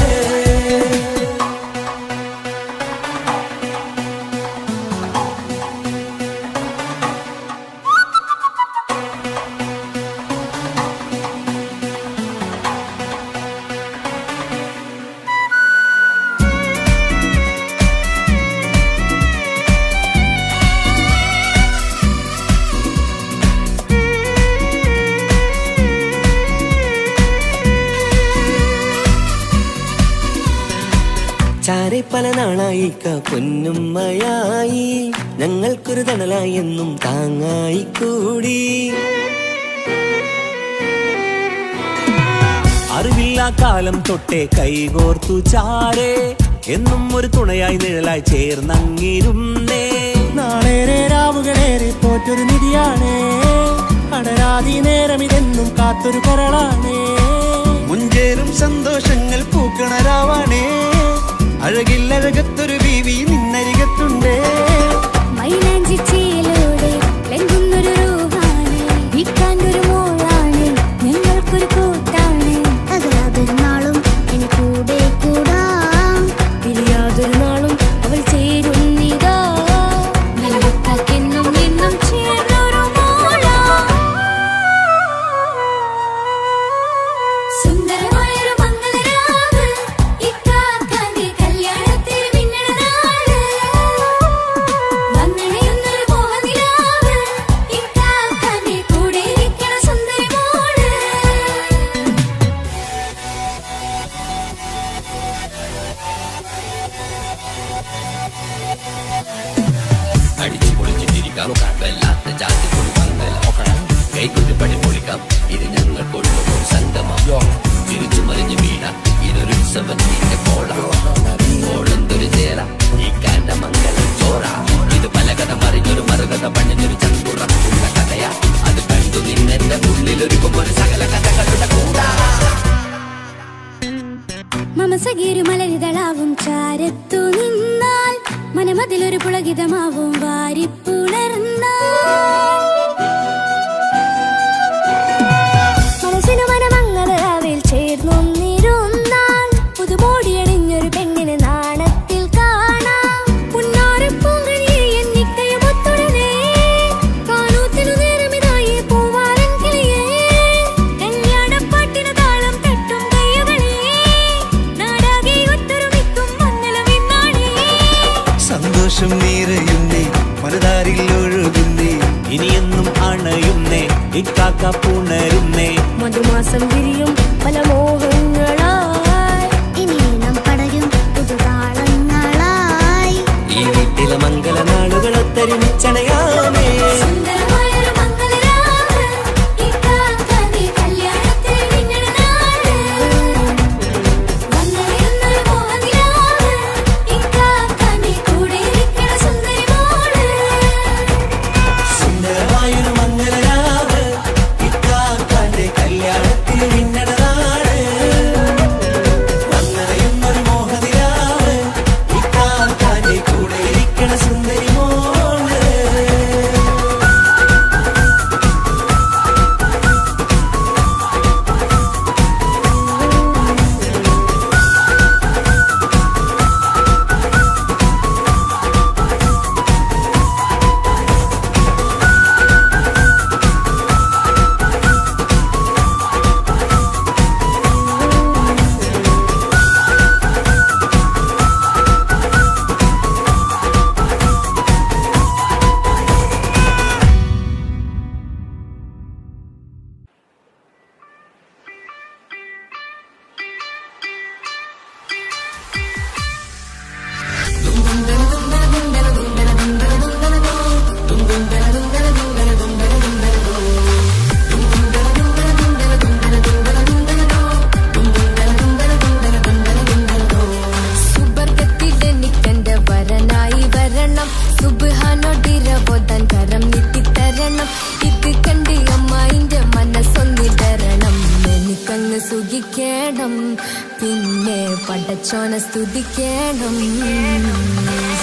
ചാരെ പല നാളായി പൊന്നുമ്മയായി ഞങ്ങൾക്കൊരു തണലായി എന്നും താങ്ങായി കൂടി. അറിവില്ലാ കാലം തൊട്ടേ കൈകോർത്തു ചാരേ എന്നും ഒരു തുണയായി നിഴലായി ചേർന്നങ്ങിരുന്നേ. നാളേറെ രാവുകളേറെ പോറ്റൊരു നിധിയാണേ. അടരാതി നേരം ഇതെന്നും കാത്തൊരു കരളാണേ. മുഞ്ചേറും സന്തോഷങ്ങൾ പൂക്കണരാവാണേ. അഴകില്ലഴകത്തൊരു ബീവി നിന്നരികത്തുണ്ടേ. മൈലാഞ്ചി ചേലോടെ ലംഘുന്നൊരു രൂപാണ് വിൽക്കാനൊരു മോളാണ് ഞങ്ങൾക്കൊരു കൂട്ടാണ് തകരാതൊരു നാളും ഇനി കൂടെ കൂടാം പിരിയാതൊരു നാളും അവൾ ചേരുന്നിതാ നൽകെന്നും എന്നും ചേർന്നൊരു മോളാ. സുന്ദരമായൊരു മംഗലരാവ് ഇക്കാക്കാന്റെ കല്യാണത്തിന് മിന്നണ നാട്. വന്നണയുന്നൊരു മോഹനിലാവ് ഇക്കാക്കാന്റെ കൂടെ ഇരിക്കണ സുന്ദരി മോള്. അടിച്ചു പൊളിച്ചിട്ടിരിക്കാം കടലാത്ത ജാതി പൊളിക്കാം കൈകൊണ്ടു പടി പൊളിക്കാം ഇത് ഞങ്ങൾക്കൊള്ളും സംഗമം തിരിച്ചു മറിഞ്ഞു വീണ ഇതൊരു ഉത്സവത്തിന്റെ കോളന്തൊരു ചേല ഈ കാണ്ട മംഗലം ചോറ ഇത് പലകഥ മറിഞ്ഞൊരു മറുകഥ പണിഞ്ഞൊരു ചന്തുറപ്പുള്ള കഥയാ അത് കണ്ടു നിന്നെന്റെ ഉള്ളിലൊരുക്കുമ്പോൾ സകല കഥകളുടെ കൂടാ. മമസഗീരു മലരിതളാവും ചാരത്തു നിന്നാൽ മനമതിലൊരു പുളകിതമാവും വാരിപ്പുണർന്നാൽ മനസ്സിനു മനമംഗളരാവിൽ ചേർന്നൊന്നിരുന്നാൽ പുതുമോടിയണിഞ്ഞൊരു പെണ്ണിന് നാണത്തിൽ കാണാം പുന്നാരപ്പൂങ്കണിയെ എന്നിക്കയുമൊത്തുടനെ കാനൂത്തിനു നേരമിതായി പൂവാലൻ കിളിയേ കല്യാണപ്പാട്ടിനു താളം തട്ടും കയ്യുകളെ നാടാകെ ഒത്തൊരുമിക്കും മംഗളമിന്നാണേ. സന്തോഷം നിറയുന്നേ മനതാരിൽ ഒഴുകുന്നേ. ഇനിയെന്നും അണയുന്നേ ഇക്കാക്ക പുണരുന്നേ. മധുമാസം വിരിയും പല മോഹങ്ങളായി ഇനി നാം പടരും പുതുതാളങ്ങളായി. ഈ വീട്ടിലെ മംഗല നാളുകൾ ഒത്തൊരുമിച്ചണയാമേ. സുന്ദരമായൊരു മംഗലരാവ് ഇക്കാക്കാന്റെ കല്യാണത്തിന് മിന്നണ നാട്. വന്നണയുന്നൊരു മോഹനിലാവ് ഇക്കാക്കാന്റെ കൂടെ ഇരിക്കണ സുന്ദരി മോള്. സുന്ദരമായൊരു മംഗലരാവ് ഇക്കാക്കാന്റെ കല്യാണത്തിന് മിന്നണ പടച്ചോനെ സ്തുതിക്കണം.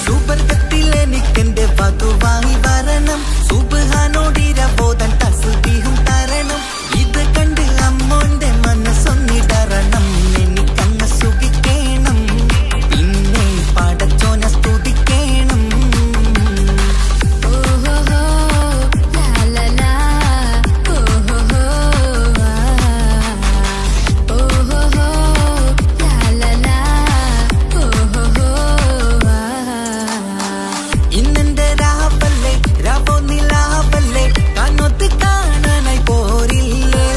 സുബർഗത്തിൽ എനിക്കെന്റെ വധുവായി വരണം. സുബ്ഹാനോടിരബോധൻ തസ്ബീഹും തരണം. ഇത് കണ്ട് അമ്മോന്റെ മനസ്സൊന്നിടറണം. എനിക്കങ്ങ് സുഖിക്കണം, പിന്നെ പടച്ചോനെ സ്തുതിക്കണം. ഓഹോഹോ ലാലലാ ഓഹോഹോ ഓഹോഹോ ലാലലാ ഓഹോഹോ. ഇന്നെന്റെ രാവല്ലേ രാവോ നിലാവല്ലേ കണ്ണൊത്ത് കാണാനായി പോരില്ലേ.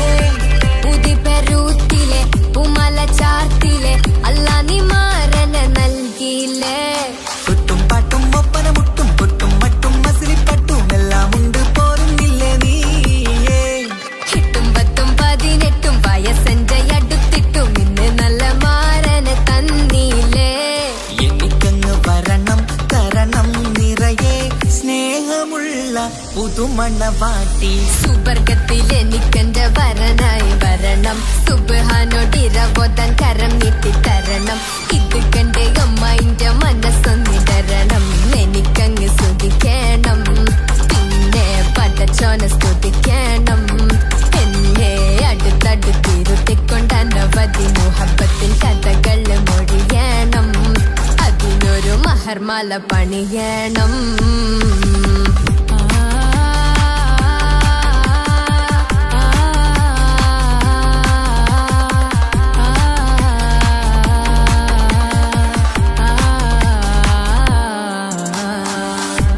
പുതിപെരൂത്തിലെ പൂമല ചാർത്തിലെ അല്ലാ നീ മാരന നൽകിയില്ലേ. കുട്ടും പാട്ടും ഒപ്പന മുട്ടും പൊട്ടും മട്ടും മസിലിപ്പട്ടും എല്ലാം ഉണ്ട് പോരുന്നില്ലേ നീയേ. 8ഉം 10ഉം 18ഉം വയസ്സെന്റെ അടുത്തിട്ടും ഇന്ന് നല്ല മാരന തന്നീലേ. എനിക്കങ്ങ് വരണം തരണം നിറയെ സ്നേഹമുള്ള പുതുമണവാട്ടി. സുബർഗത്തിൽ എനിക്കെന്റെ വരനായി വരണം. സുബ്ഹാനോടിരബോധൻ കരം നീട്ടി തരണം. ഇത് കണ്ട് അമ്മന്റെ മനസ്സൊന്നിടരണം. എനിക്കങ്ങ് സ്തുതിക്കണം, പിന്നെ പടച്ചോനെ സ്തുതിക്കണം. എന്നെ അടുത്തടുത്തിരുത്തിക്കൊണ്ട് അനവധി മുഹബത്തിൻ കഥകൾ മൊഴിയണം. അതിനൊരു മഹർമാല പണിയണം.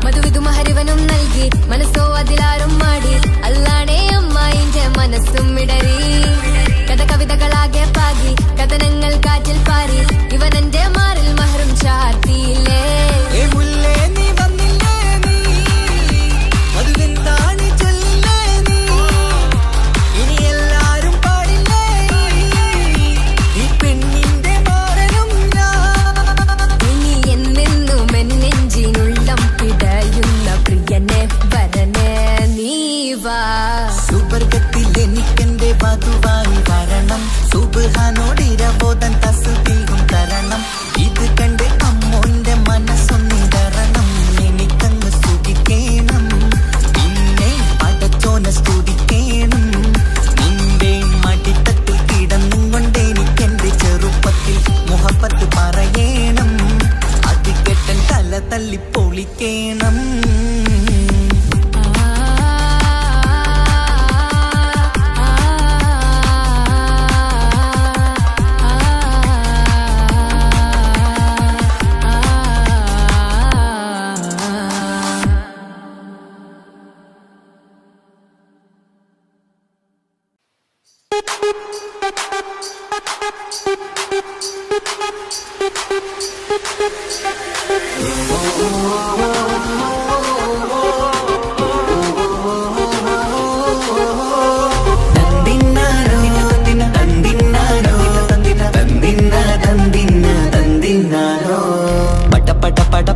മധുവിധു മഹരിവനും നൽകി മനസ്സോ അതിലാരും മാടി. അല്ലാണേ അമ്മായിന്റെ മനസ്സും ഇടറി. കഥ കവിതകളാകെ പാകി കഥനങ്ങൾ കാറ്റിൽ പാറി. ഇവനെന്റെ മാറിൽ മഹറും ചാർത്തിയില്ലേ. ഏ മുല്ലേ നീ വന്നില്ലേ നീ, മധുവെന്താണ് ചൊല്ലില്ലേ നീ. ഇനി എല്ലാരും പാടില്ലേ ഈ പെണ്ണിന്റെ മാറനും ഞാൻ. ഇനി എന്നെന്നും എന്നെഞ്ചിനുള്ളം പിടയുന്ന പ്രിയനെ വരനെ നീ വാ. സുബർഗത്തിൽ എനിക്കെന്റെ വധുവായി വരണം. സുബ്ഹാനോടിരബോധൻ തസ്ബീഹും തരണം. ഇത് കണ്ട് അമ്മോന്റെ മനസ്സൊന്നിടറണം. എനിക്കങ്ങ് സുഖിക്കണം, പിന്നെ പടച്ചോനെ സ്തുതിക്കണം. നിന്റെ മടിത്തട്ടിൽ കിടന്നും കൊണ്ട് എനിക്കെന്റെ ചെറുപ്പത്തിൽ മുഹബത്ത് പറയണം. അത് കെട്ടൻ തല തല്ലി പൊളിക്കണം.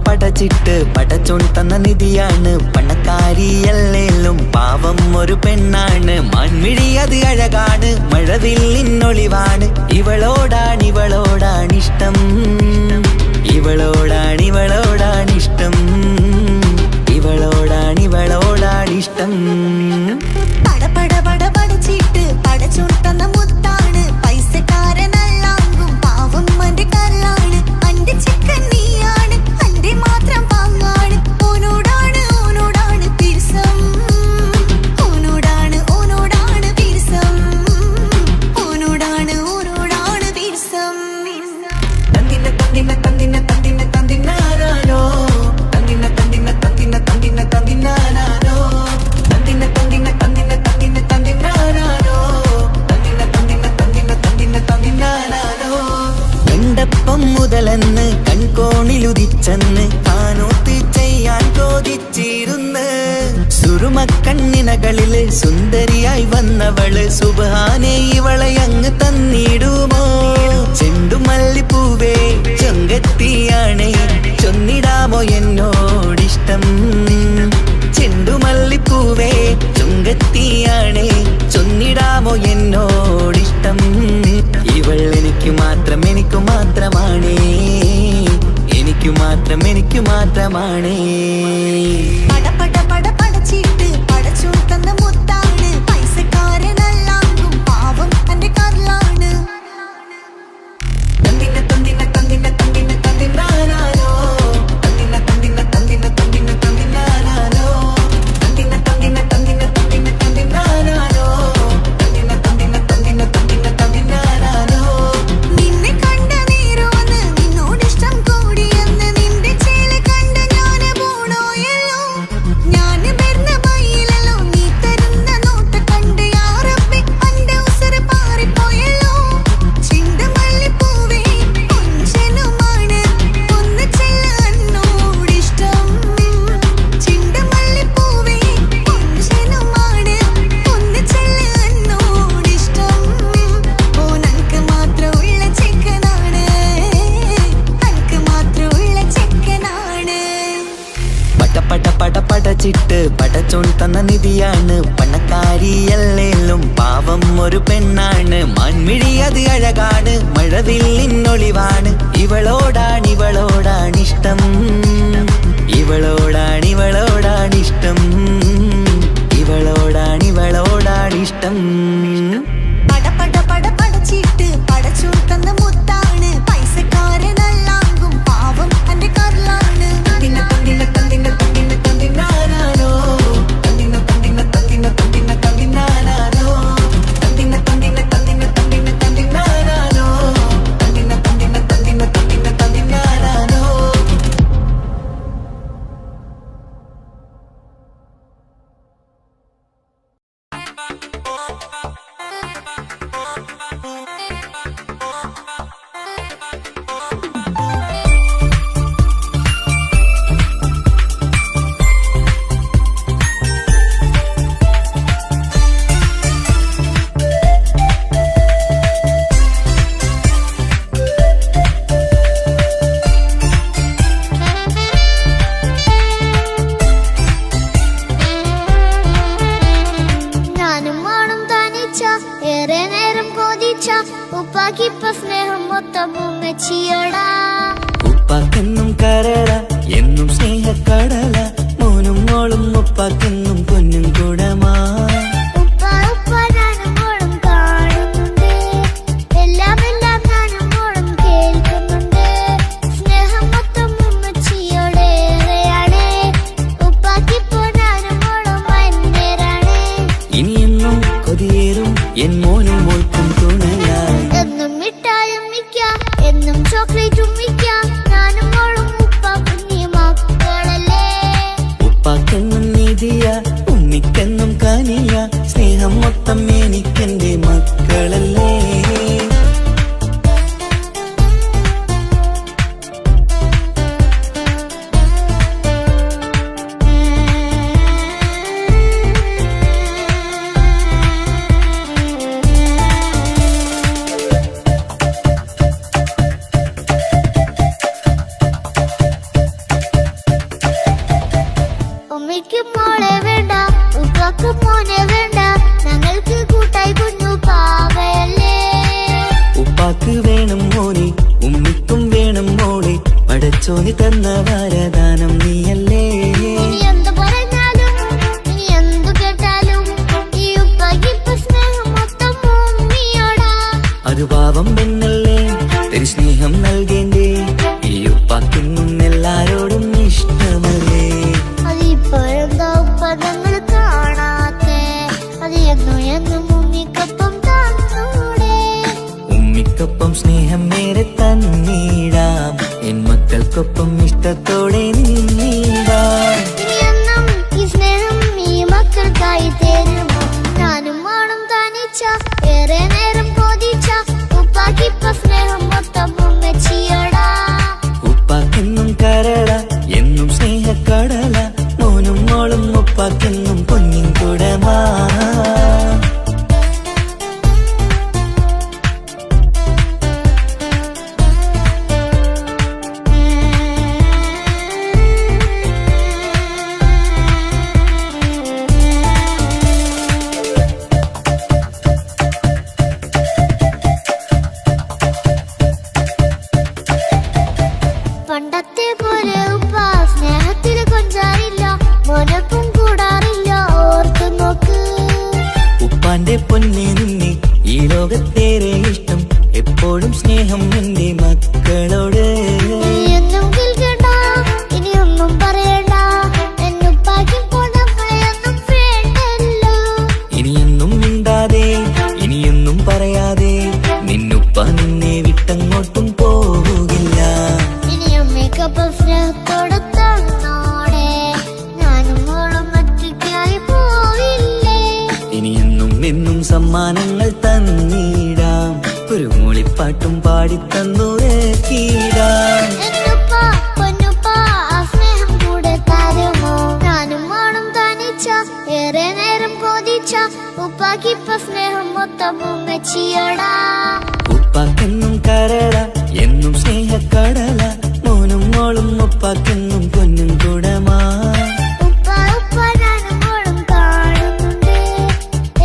പടച്ചിട്ട് പടച്ചോൺ തന്ന നിധിയാണ്. പണക്കാരിയല്ലേലും പാവം ഒരു പെണ്ണാണ്. മാൻമിഴി അത് അഴകാണ്, മഴവില്ലിന്നൊളിവാണ്. ഇവളോടാണിഷ്ടം, ഇവളോടാണിഷ്ടം, ഇവളോടാണിഷ്ടം. പടപട പടപടച്ചിട്ട് പടച്ചോൺ തന്ന മുത്താണ്. പൈസക്കാരനല്ലാങ്കും പാവം അന്റെ കല്ലാണ്. അന്റെ ചിക്കൻ നീയാണ്, അന്റെ മാത്രം പാങ്ങാണ്. ഓനോടാണ് പിരിസം, ഓനോടാണ് പിരിസം, ഓനോടാണ് പിരിസം. തന്തിന തന്തിന തന്തിന തന്തിന തന്തിനാരോ, തന്തിന തന്തിന തന്തിന തന്തിന തന്തിനാരോ, തന്തിന തന്തിന തന്തിന തന്തിന തന്തിനാരോ, തന്തിന തന്തിന തന്തിന തന്തിന തന്തിനാരോ. എണ്ടപ്പം മുതലെന്ന് കൺകോണിലുദിച്ചെന്ന് കാനോത്ത് ചെയ്യാൻ ചോദിച്ചിരുന്ന്. സുറുമക്കണ്ണിനകളില് സുന്ദരിയായി വന്നവള് സുബ്ഹാനേ ഇവളെ അങ്ങ് തന്നിടുമോ. ചെണ്ടുമല്ലിപ്പൂവേ ചൊങ്കത്തിയാണേ ചൊന്നിടാമോ എന്നോടിഷ്ടം. ചെണ്ടുമല്ലിപ്പൂവേ ചൊങ്കത്തിയാണേ ചൊന്നിടാമോ എന്നോടിഷ്ടം. ഇവൾ എനിക്ക് മാത്രം എനിക്ക് നിനക്കു മാത്രമാണ്, എനിക്കു മാത്രമാണ്. പട പട പട പടച്ചിട്ട് പടച്ചോൻ തന്ന മുത്താണ്, പൈസക്കാരനല്ലാങ്കും പാവം എന്റെ കരളാണ്. തന്തിന തന്തിന തന്തിന തന്തിന തന്തിനാനാനോ, തന്തിന തന്തിന തന്തിന തന്തിന തന്തിനാനാനോ, തന്തിന തന്തിന തന്തിന തന്തിന തന്തിനാനാനോ, തന്തിന തന്തിന തന്തിന തന്തിന തന്തിനാനാനോ. നിന്നെ കണ്ട നേരമെന്ന് നിന്നോടിഷ്ടം കൂടിയെന്ന് നിന്റെ ചേല കണ്ട ഞാന് പോണോയല്ലോ. ഞാന് വരുന്ന വഴിയിലല്ലോ നീ തരുന്ന നോട്ട് കണ്ട് യാറപ്പി അന്റെ ഉസറ് പാറിപ്പോയല്ലോ. ചിണ്ടമല്ലിപ്പൂവേ കൊഞ്ചനുമാണ് ഒന്ന് ചെല്ല എന്നോടിഷ്ടം. ചിണ്ടമല്ലിപ്പൂവേ കൊഞ്ചനുമാണ് ഒന്ന് ചെല്ല എന്നോടിഷ്ടം. ഓ നനക്ക് മാത്രമുള്ള ചെക്കനാണ്, നനക്ക് മാത്രമുള്ള ചെക്കനാണ്. പട പട പട പടച്ചിട്ട് പടച്ചോൻ തന്ന നിധിയാണ്, പണക്കാരിയല്ലേലും പാവം ഒരു പെണ്ണാണ്. മാൻമിഴി അത് അഴകാണ്, മഴവില്ലിന്നൊളിവാണ്. ഇവളോടാണിഷ്ടം, ഇവളോടാണിഷ്ടം, ഇവളോടാണിഷ്ടം. പട പട പട പടച്ചിട്ട് പടച്ചോൻ തന്ന മുത്താണ്, പൈസക്കാരനല്ലാങ്കും പാവം എന്റെ കരളാണ്. തന്തിന തന്തിന തന്തിന തന്തിന തന്തിനാനാനോ, തന്തിന തന്തിന തന്തിന തന്തിന തന്തിനാനാനോ, തന്തിന തന്തിന തന്തിന തന്തിന തന്തിനാനാനോ, തന്തിന തന്തിന തന്തിന തന്തിന തന്തിനാനാനോ. ഞാനും മോളും തനിച്ച ഏറെ നേരം കൊതിച്ച ഉപ്പാക്കിപ്പ സ്നേഹം മൊത്തം ഉമ്മച്ചിയോടാ. ഉപ്പാക്കെന്നും കരള എന്നും സ്നേഹക്കടല, മോനും മോളും ഉപ്പാക്കെന്നും പൊന്നും കുടമാ. ഉപ്പ ഉപ്പ ഞാനും മോളും കാണുന്നുണ്ട്, എല്ലാം ഞാനും മോളും കേൾക്കുന്നുണ്ട്. സ്നേഹം മൊത്തം ഉമ്മച്ചിയോടേറെയാണ്, ഉപ്പാക്കിപ്പോ ഞാനും മോളും വന്നേരാണ്. ഇനിയെന്നും കൊതിയേറും എൻ മോനും മോൾക്കും തുണയായി. എന്നും മിഠായും മിക്ക എന്നും ചോക്ലേറ്റും മിക്ക ഞാനും മോളും ഉപ്പ കുഞ്ഞി മക്കളല്ലേ. ഉപ്പാക്കെന്നും നീതിയ ഉമ്മിക്കെന്നും കാനിയ, സ്നേഹം മൊത്തം എനിക്കെന്റെ മക്കളല്ലേ. ഉമ്മയ്ക്ക് മോളെ വേണ്ട, ഉപ്പാക്ക് മോനെ വേണ്ട, ഞങ്ങൾക്ക് കൂട്ടായി കുഞ്ഞു പാവയല്ലേ. ഉപ്പാക്ക് വേണം മോനെ, ഉമ്മിക്കും വേണം മോളെ, പടച്ചോനി തന്ന വരദാനം നീയല്ലേ. ഇനി എന്ത് പറഞ്ഞാലും ഇനി എന്തു കേട്ടാലും ഈ ഉപ്പാക്കിപ്പ സ്നേഹം മൊത്തം ഉമ്മിയോടാ. ഒരു പാവം പെണ്ണല്ലേ ഒരു സ്നേഹം നൽകേണ്ടേ, ഈ ഉപ്പാക്കിന്നും എല്ലാരോടും ഇഷ്ടമല്ലേ. അതിപ്പോഴെന്താ ഉപ്പ ഞങ്ങൾ കാണാത്തെ, അത് എന്നും ഉമ്മിക്കൊപ്പം തന്നൂടെ. ഉമ്മിക്കൊപ്പം സ്നേഹം നേരെ തന്നീടാം, എൻ മക്കൾക്കൊപ്പം ഇഷ്ടത്തോടെ നിന്നീടാം. ഇനിയെന്നും ഈ സ്നേഹം ഈ മക്കൾക്കായി തരുമോ. ഞാനും മോളും തനിച്ച ഏറെ നേരം കൊതിച്ച ഉപ്പാക്കിപ്പ സ്നേഹം മൊത്തം ഉമ്മച്ചിയോടാ. ഉപ്പാക്കെന്നും കരള എന്നും സ്നേഹക്കടല, മോനും മോളും ഉപ്പാക്കെന്നും പൊന്നിൻ കുടമാ. പണ്ടത്തെ പോലെ ഉപ്പ സ്നേഹത്തിൽ കൊഞ്ചാറില്ല, മോനൊപ്പം കൂടാറില്ല, ഓർത്തു നോക്ക്. ഉപ്പാന്റെ പൊന്നെ നിന്നെ ഈ ലോകത്തേറെ ഇഷ്ടം, എപ്പോഴും സ്നേഹം എന്റെ മക്കളോട്. ഇനിയൊന്നും കേൾക്കണ്ട, ഇനിയൊന്നും പറയണ്ട, എന്നുപ്പാക്കിപ്പോൾ നമ്മളെയൊന്നും വേണ്ടല്ലോ. ഇനിയൊന്നും മിണ്ടാതെ ഇനിയൊന്നും പറയാതെ നിന്നുപ്പ നിന്നെ വിട്ടങ്ങോട്ടും പോവുകില്ല. ഇനിയും മേക്കപ്പ് സ്നേഹത്തോടെ തന്നോടെ ഞാനും മോളും ഒറ്റയ്ക്കായി പോവില്ലേ. ഇനിയെന്നും എന്നും സമ്മാനങ്ങൾ തന്നിടാം, ഒരു മൂളിപ്പാട്ടും പാടിത്തന്നുരക്കിടാം. എന്നുപ്പാ പൊന്നുപ്പാ ആ സ്നേഹം കൂടെ തരുമോ? ഞാനും മോളും തനിച്ച ഏറെ നേരം കൊതിച്ച ഉപ്പാക്കിപ്പ സ്നേഹം മൊത്തം ഉമ്മച്ചിയോടാ. ഉപ്പാക്കെന്നും കരള എന്നും സ്നേഹക്കടല, മോനും മോളും ഉപ്പാക്കെന്നും പൊന്നും കുടമാ. ഉപ്പ ഉപ്പ ഞാനും മോളും കാണുന്നുണ്ട്,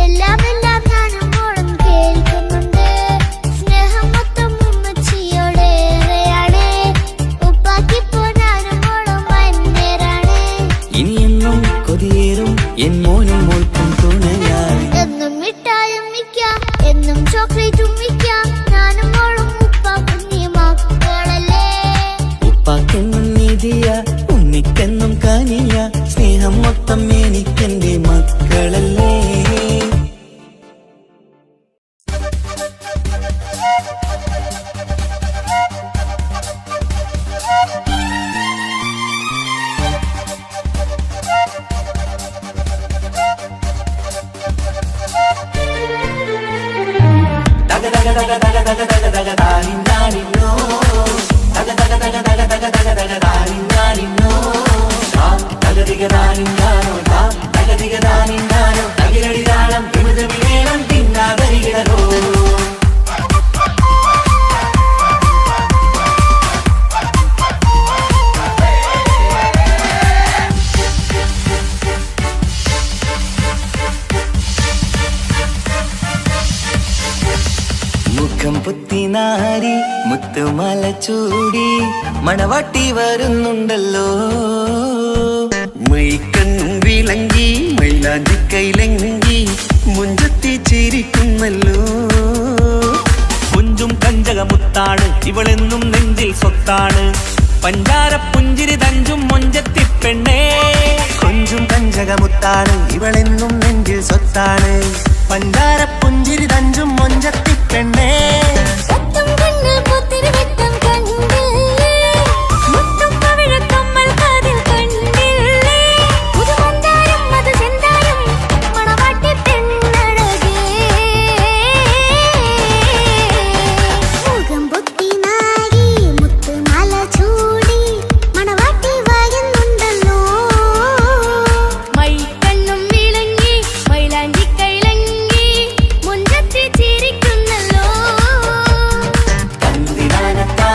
എല്ലാം എല്ലാം ഞാനും മോളും കേൾക്കുന്നുണ്ട്. സ്നേഹം മൊത്തം ഉമ്മച്ചിയോടേറെയാണ്, ഉപ്പാക്കിപ്പോ ഞാനും മോളും വന്നേരാണ്. ഇനിയെന്നും കൊതിയേറും എൻ മോനും മോൾക്കും തുണയായി. എന്നും മിഠായും മിക്കാം, എന്നും ചോക്ലേറ്റും മിക്കാം, ഞാനും മോളും ഉപ്പ കുഞ്ഞി മക്കളല്ലേ. ഉപ്പാക്കെന്നും നിധിയ ഉണ്ണിക്കെന്നും കനിയ, സ്നേഹം മൊത്തം എനിക്കെന്റെ മക്കളല്ലേ. മുഖം പുത്തിനാരി മുത്തുമാല ചൂടി മണവാട്ടി വരുന്നുണ്ടല്ലോ. മൈക്കണ്ണും വിളങ്ങി മൈലാഞ്ചി കൈലങ്കി മുഞ്ചത്തി ചിരിക്കുന്നല്ലോ. കുഞ്ചും കഞ്ചകമുത്താണ് ഇവളെന്നും നെഞ്ചിൽ സ്വത്താണ്, പഞ്ചാര പുഞ്ചിരി തഞ്ചും മൊഞ്ചത്തിപ്പെണ്ണേ. കൊഞ്ചും കഞ്ചകമുത്താണ് ഇവളെന്നും നെഞ്ചിൽ സ്വത്താണ്, പഞ്ചാര പുഞ്ചിരി തഞ്ചും മൊഞ്ചത്തിപ്പെണ്ണേ. സത്തം കണ്ണിൽ പുത്തിരി വെട്ടം കണ്ടില്ലേ, മുത്തും പവിഴക്കമ്മൽ കാതിൽ കണ്ടില്ലേ, പുതുമന്ദാരം അത് ചെന്താരം മണവാട്ടി പെണ്ണഴകേ. മുഖം പൊത്തി നാരി മുത്തുമാല ചൂടി മണവാട്ടി വരുന്നുണ്ടല്ലോ. മൈക്കണ്ണും വിളങ്ങി മൈലാഞ്ചി കൈലങ്കി മുഞ്ചത്തി ചിരിക്കുന്നല്ലോ. തന്തിനാനത്താ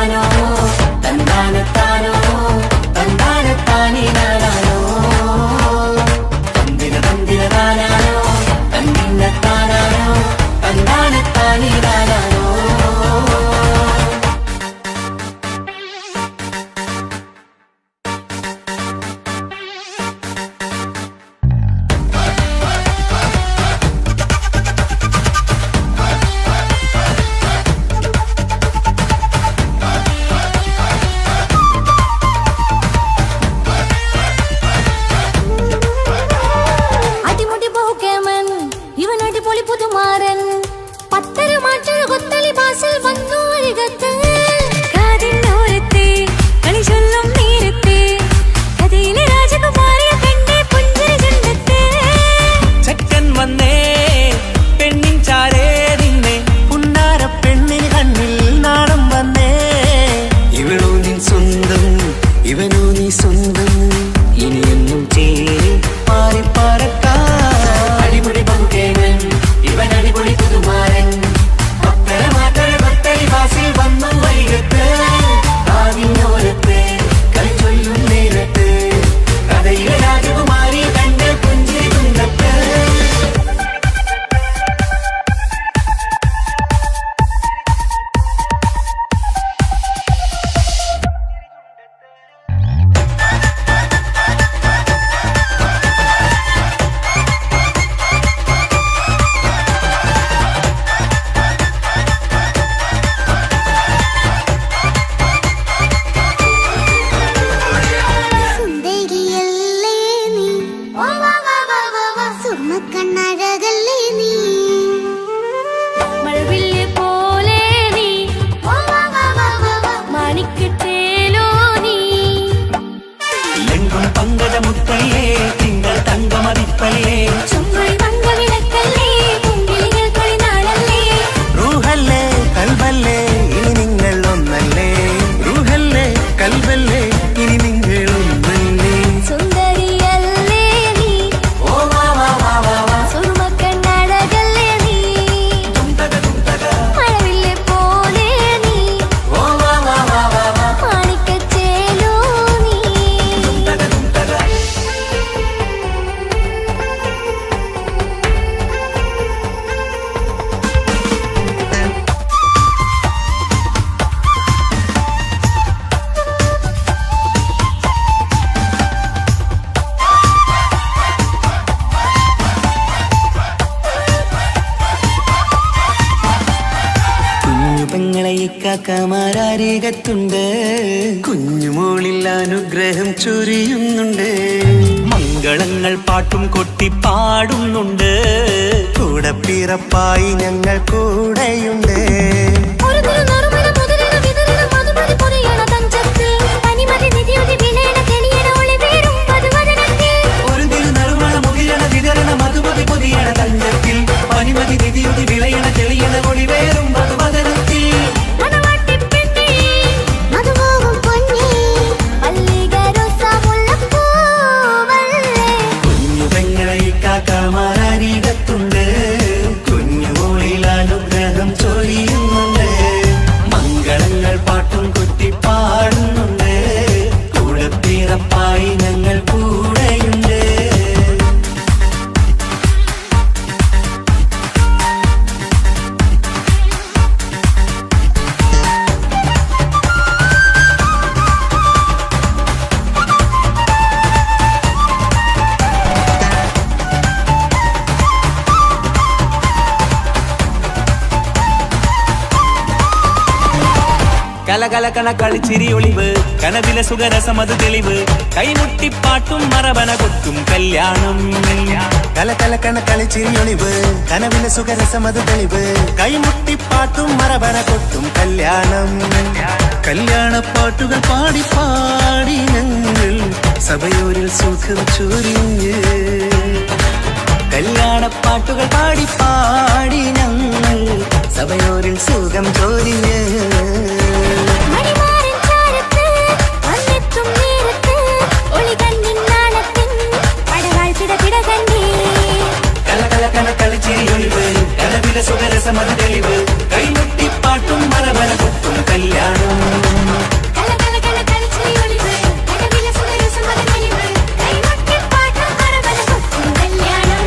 അരികത്തുണ്ട്, കുഞ്ഞുമോളിൽ അനുഗ്രഹം ചൊരിയുന്നുണ്ട്. മംഗളങ്ങൾ പാട്ടും കൊട്ടി പാടുന്നുണ്ട്, കൂടെ പിറപ്പായി ഞങ്ങൾ കൂടെയുണ്ട്. ഒരു തിരുനറുമണ മുതിരണ വിതരണ മധുമതി പൊരിയണ തഞ്ചത്തിൽ പനിമതി നിധിയുടെ വിലയണ തെളിയണ ഒളിവേറും മധുവദനത്തിൽ. ഒരു തിരുനറുമണ മുകിരണ വിതരണ മധുമതി പൊതിയണ തഞ്ചത്തിൽ പനിമതി നിധിയുടെ വിളയണ തെളിയണ ഒളിവേറും മധുവദനത്തിൽ. മണവാട്ടിപ്പെണ്ണേ, മധുവാകും പൊന്നേ, മല്ലികരോസാമുല്ലപ്പൂവല്ലേ. കുഞ്ഞു പെങ്ങളെ കാക്കമാരരികത്തുണ്ട്, കുഞ്ഞുമോളിൽ അനുഗ്രഹം ചൊരിയുന്നുണ്ട്. മംഗളങ്ങൾ പാട്ടും കൊട്ടി പാടുന്നുണ്ട്, കൂടെ പിറപ്പായി ഞങ്ങൾ കൂടെയുണ്ട്. കലകലകണ കളിച്ചിരി ഒളിവ്, കനവിലെ സുഖരസമത് തെളിവ്, കൈമുട്ടിപ്പാട്ടും മറവന കൊട്ടും കല്യാണം. കലകലക്കണ കളിച്ചിരിയൊളിവ്, കനവിലെ സുഖരസമത് തെളിവ്, കൈമുട്ടിപ്പാട്ടും മറവന കൊട്ടും കല്യാണം. കല്യാണപ്പാട്ടുകൾ പാടി പാടി ഞങ്ങൾ സഭയോരിൽ സുഖം ചൊരിഞ്ഞ്. കല്യാണപ്പാട്ടുകൾ പാടി പാടി ഞങ്ങൾ സഭയോരിൽ സുഖം ചൊരിഞ്ഞ്. മണിമാരൻ ചാരത്ത് വന്നെത്തും നേരത്ത് ഒളികണ്ണിൻ നാളത്തിൻ പടവാൾ പിടപിട കണ്ടേ. കലകലകണ കളിച്ചിരിയൊളിവ്, കനവിലെ സുഖരസമത് തെളിവ്, കൈമുട്ടിപ്പാട്ടും മറവന കൊട്ടും കല്യാണം. കലകലകണ കളിച്ചിരിയൊളിവ്, കനവിലെ സുഖരസമത് തെളിവ്, കൈമുട്ടിപ്പാട്ടും മറവന കൊട്ടും കല്യാണം.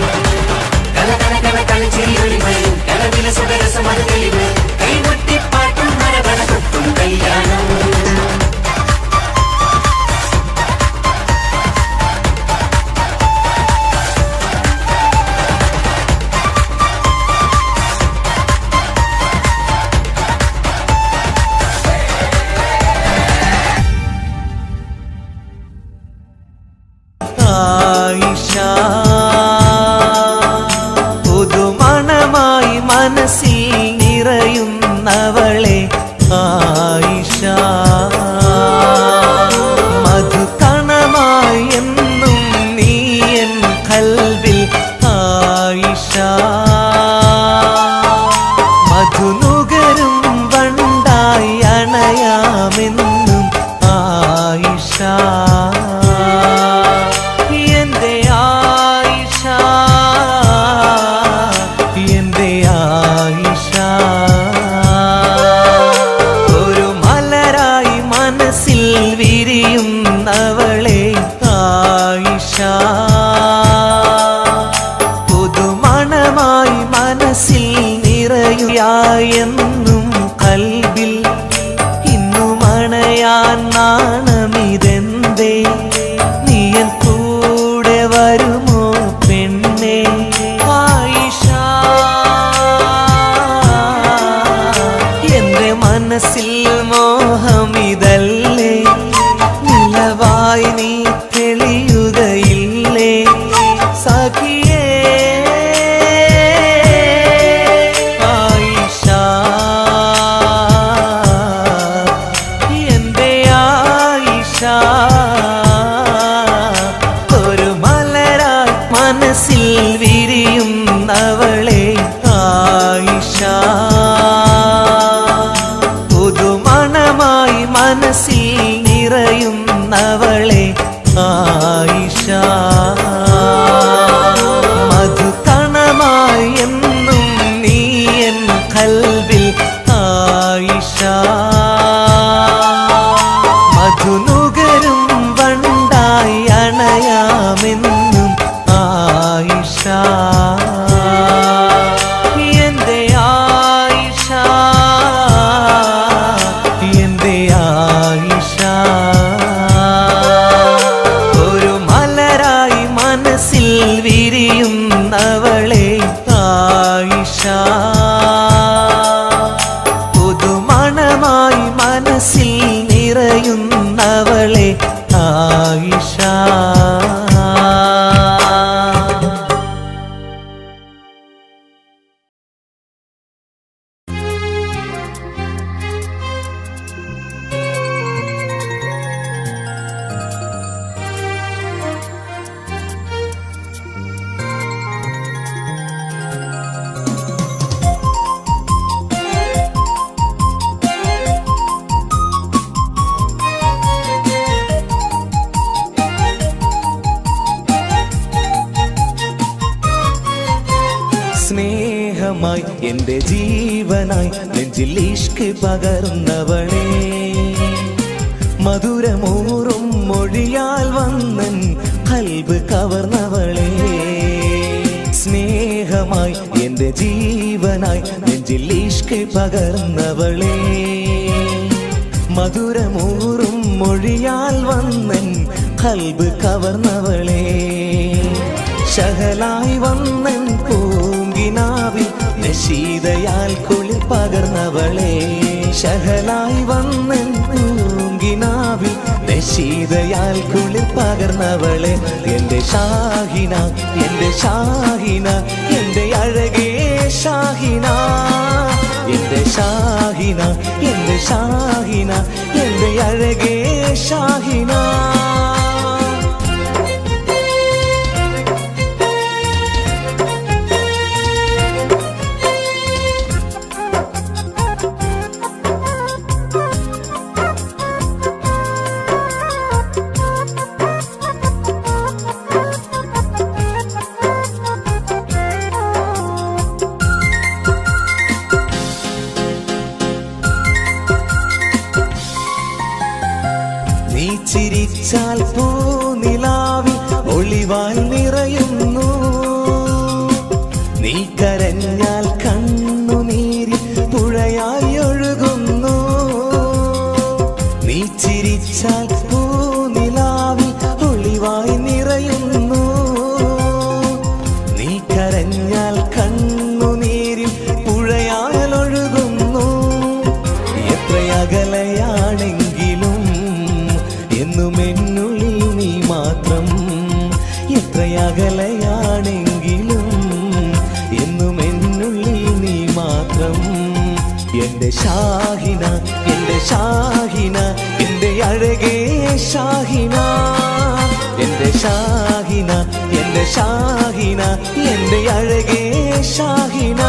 കലകലകണ കളിച്ചിരിയൊളിവ്, കനവിലെ സുഖരസമത് തെളിവ്, കൈമുട്ടിപ്പാട്ടും മറവന കൊട്ടും കല്യാണം. ആയിഷ പുതുമണമായി മനസ്സിൽ നിറയുന്നവളെ, ആയിഷ മധുകണമായി എന്നും നീയൻ കൽവിൽ. ആയിഷ മധുനുകരും വണ്ടായി അണയാമെന്നും. ആയിഷ എന്റെ ആയിഷ, എന്റെ ആയിഷ ഒരു മലരായി മനസ്സിൽ വിരിയുന്നവളെ, ആയിഷ പുതുമണമായി മനസ്സിൽ നിറയുകയെന്നും കൽബിൽ. ഇന്നു മണയാൻ നാണമിതെന്തേ, നീയൻ കൂടെ വരുമോ പെണ്ണേ. ആയിഷ എന്റെ മനസ്സിൽ മോഹമിതല്ലേ, നിലവായി നീ തെളിയുകയില്ലേ സഖിയേ. ആയിഷ എന്റെ ആയിഷ ഒരു മലരായി മനസ്സിൽ വിരിയുന്നവളെ, ആയിഷ പുതുമണമായി മനസ്സിൽ നിറയുന്നവളെ, ആയിഷ മധുകണമായി എന്നും നീയൻ കൽവിൽ. ആയിഷ മധുനുകരും വണ്ടായി അണയാമെന്നും. ആയിഷ എന്റെ ആയിഷ, എന്റെ ആയിഷ. അവളെ ആയിഷ. സ്നേഹമായി എൻ്റെ ജീവനായി നെഞ്ചിൽ ഇഷ്ക് പകർന്നവളെ, മധുരമൂറും മൊഴിയാൽ വന്നൻ ഖൽബ് കവർന്നവളെ. സ്നേഹമായി എൻ്റെ ജീവനായി നെഞ്ചിൽ ഇഷ്ക് പകർന്നവളെ, മധുരമൂറും മൊഴിയാൽ വന്നൻ ഖൽബ് കവർന്നവളെ. ശഹലായി വന്നൻ പൂങ്കിനാവിൽ നശീതയാൽ കുളിർ പകർന്നവളെ, ശഹലായി വന്നൻ പൂങ്കിനാവിൽ നശീതയാൽ കുളിർ പകർന്നവളെ. എൻ്റെ ഷാഹിന, എൻ്റെ ഷാഹിന, എൻ്റെ അഴകേ ഷാഹിന, എൻ്റെ ഷാഹിന, എൻ്റെ ഷാഹിന, എൻ്റെ അഴകേ ഷാഹിന. നീ ചിരിച്ചാൽ പൂനിലാവിൽ ഒളിവാൽ നിറയുന്നു, നീ കരഞ്ഞാൽ കണ്ണുനീരിൽ പുഴയായി ഒഴുകുന്നു. നീ ചിരിച്ചാൽ പൂനിലാവിൽ ഒളിവായി നിറയുന്നു, നീ കരഞ്ഞാൽ കണ്ണുനീരിൽ പുഴയാൽ ഒഴുകുന്നു. എത്രയകലയാണെങ്കിലും എന്നും എന്നുള്ളിൽ നീ മാത്രം, എത്രയകലയാണെങ്കിലും എന്നും എന്നുള്ളിൽ നീ മാത്രം. എൻ്റെ ഷാഹിന, എൻ്റെ ഷാഹിന, എൻ്റെ അഴകേ ഷാഹിന, എൻ്റെ ഷാഹിന, എൻ്റെ ഷാഹിന, എൻ്റെ അഴകേ ഷാഹിന.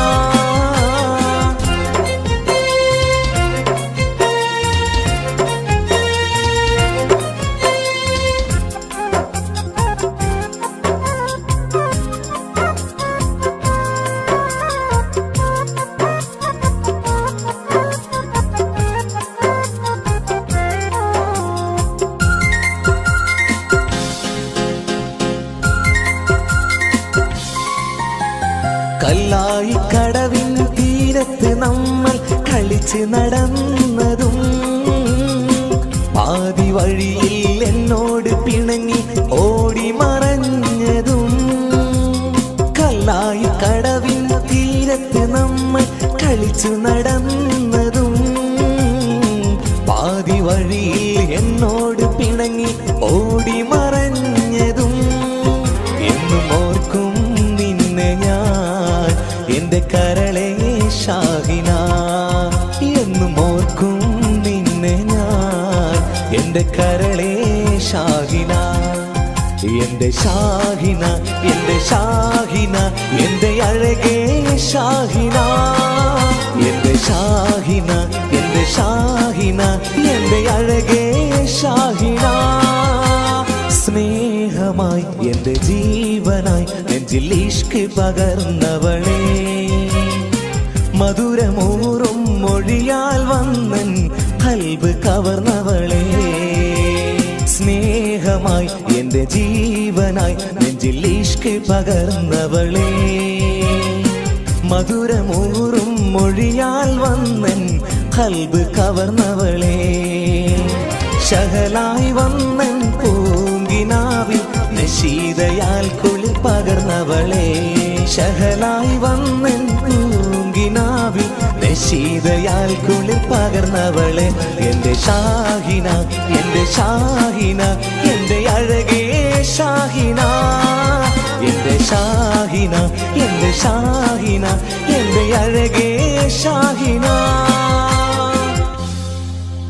കല്ലായി കടവിൻ തീരത്ത് നമ്മൾ കളിച്ച് നടന്നതും, പാതി വഴിയിൽ എന്നോട് പിണങ്ങി ഓടി മറഞ്ഞതും. കല്ലായി കടവിൻ തീരത്ത് നമ്മൾ കളിച്ചു നടന്നതും, പാതി വഴിയിൽ എന്നോട് പിണങ്ങി ഓടി മറഞ്ഞതും. എന്നും ഓർക്കും നിന്നെ ഞാൻ എൻ്റെ കരളേ ഷാഹിന, എന്നും ഓർക്കും നിന്നെ ഞാൻ എൻ്റെ കരളേ ഷാഹിന. എൻ്റെ ഷാഹിന, എൻ്റെ ഷാഹിന, എൻ്റെ അഴകേ ഷാഹിന, എൻ്റെ ഷാഹിന, എൻ്റെ ഷാഹിന, എൻ്റെ അഴകേ ഷാഹിന. സ്നേഹമായി എൻ്റെ ജീവനായി നെഞ്ചിൽ ഇഷ്ക് പകർന്നവളെ, മധുരമൂറും മൊഴിയാൽ വന്നൻ ഖൽബ് കവർന്നവളെ. സ്നേഹമായി എൻ്റെ ജീവനായി നെഞ്ചിൽ ഇഷ്ക് പകർന്നവളെ, മധുരമൂറും മൊഴിയാൽ വന്നൻ ഖൽബ് കവർന്നവളെ. ശഹലായി വന്നൻ പൂങ്കിനാവിൽ നശീതയാൽ കുളിർ പകർന്നവളെ, ശഹലായി വന്നൻ പൂങ്കിനാവിൽ നശീതയാൽ കുളിർ പകർന്നവളെ. എൻ്റെ ഷാഹിന, എൻ്റെ എന്റെ ഷാഹിന എന്റെ അഴകേ ഷാഹിന എന്റെ ഷാഹിന എന്റെ ഷാഹിന എന്റെ അഴകേ ഷാഹിന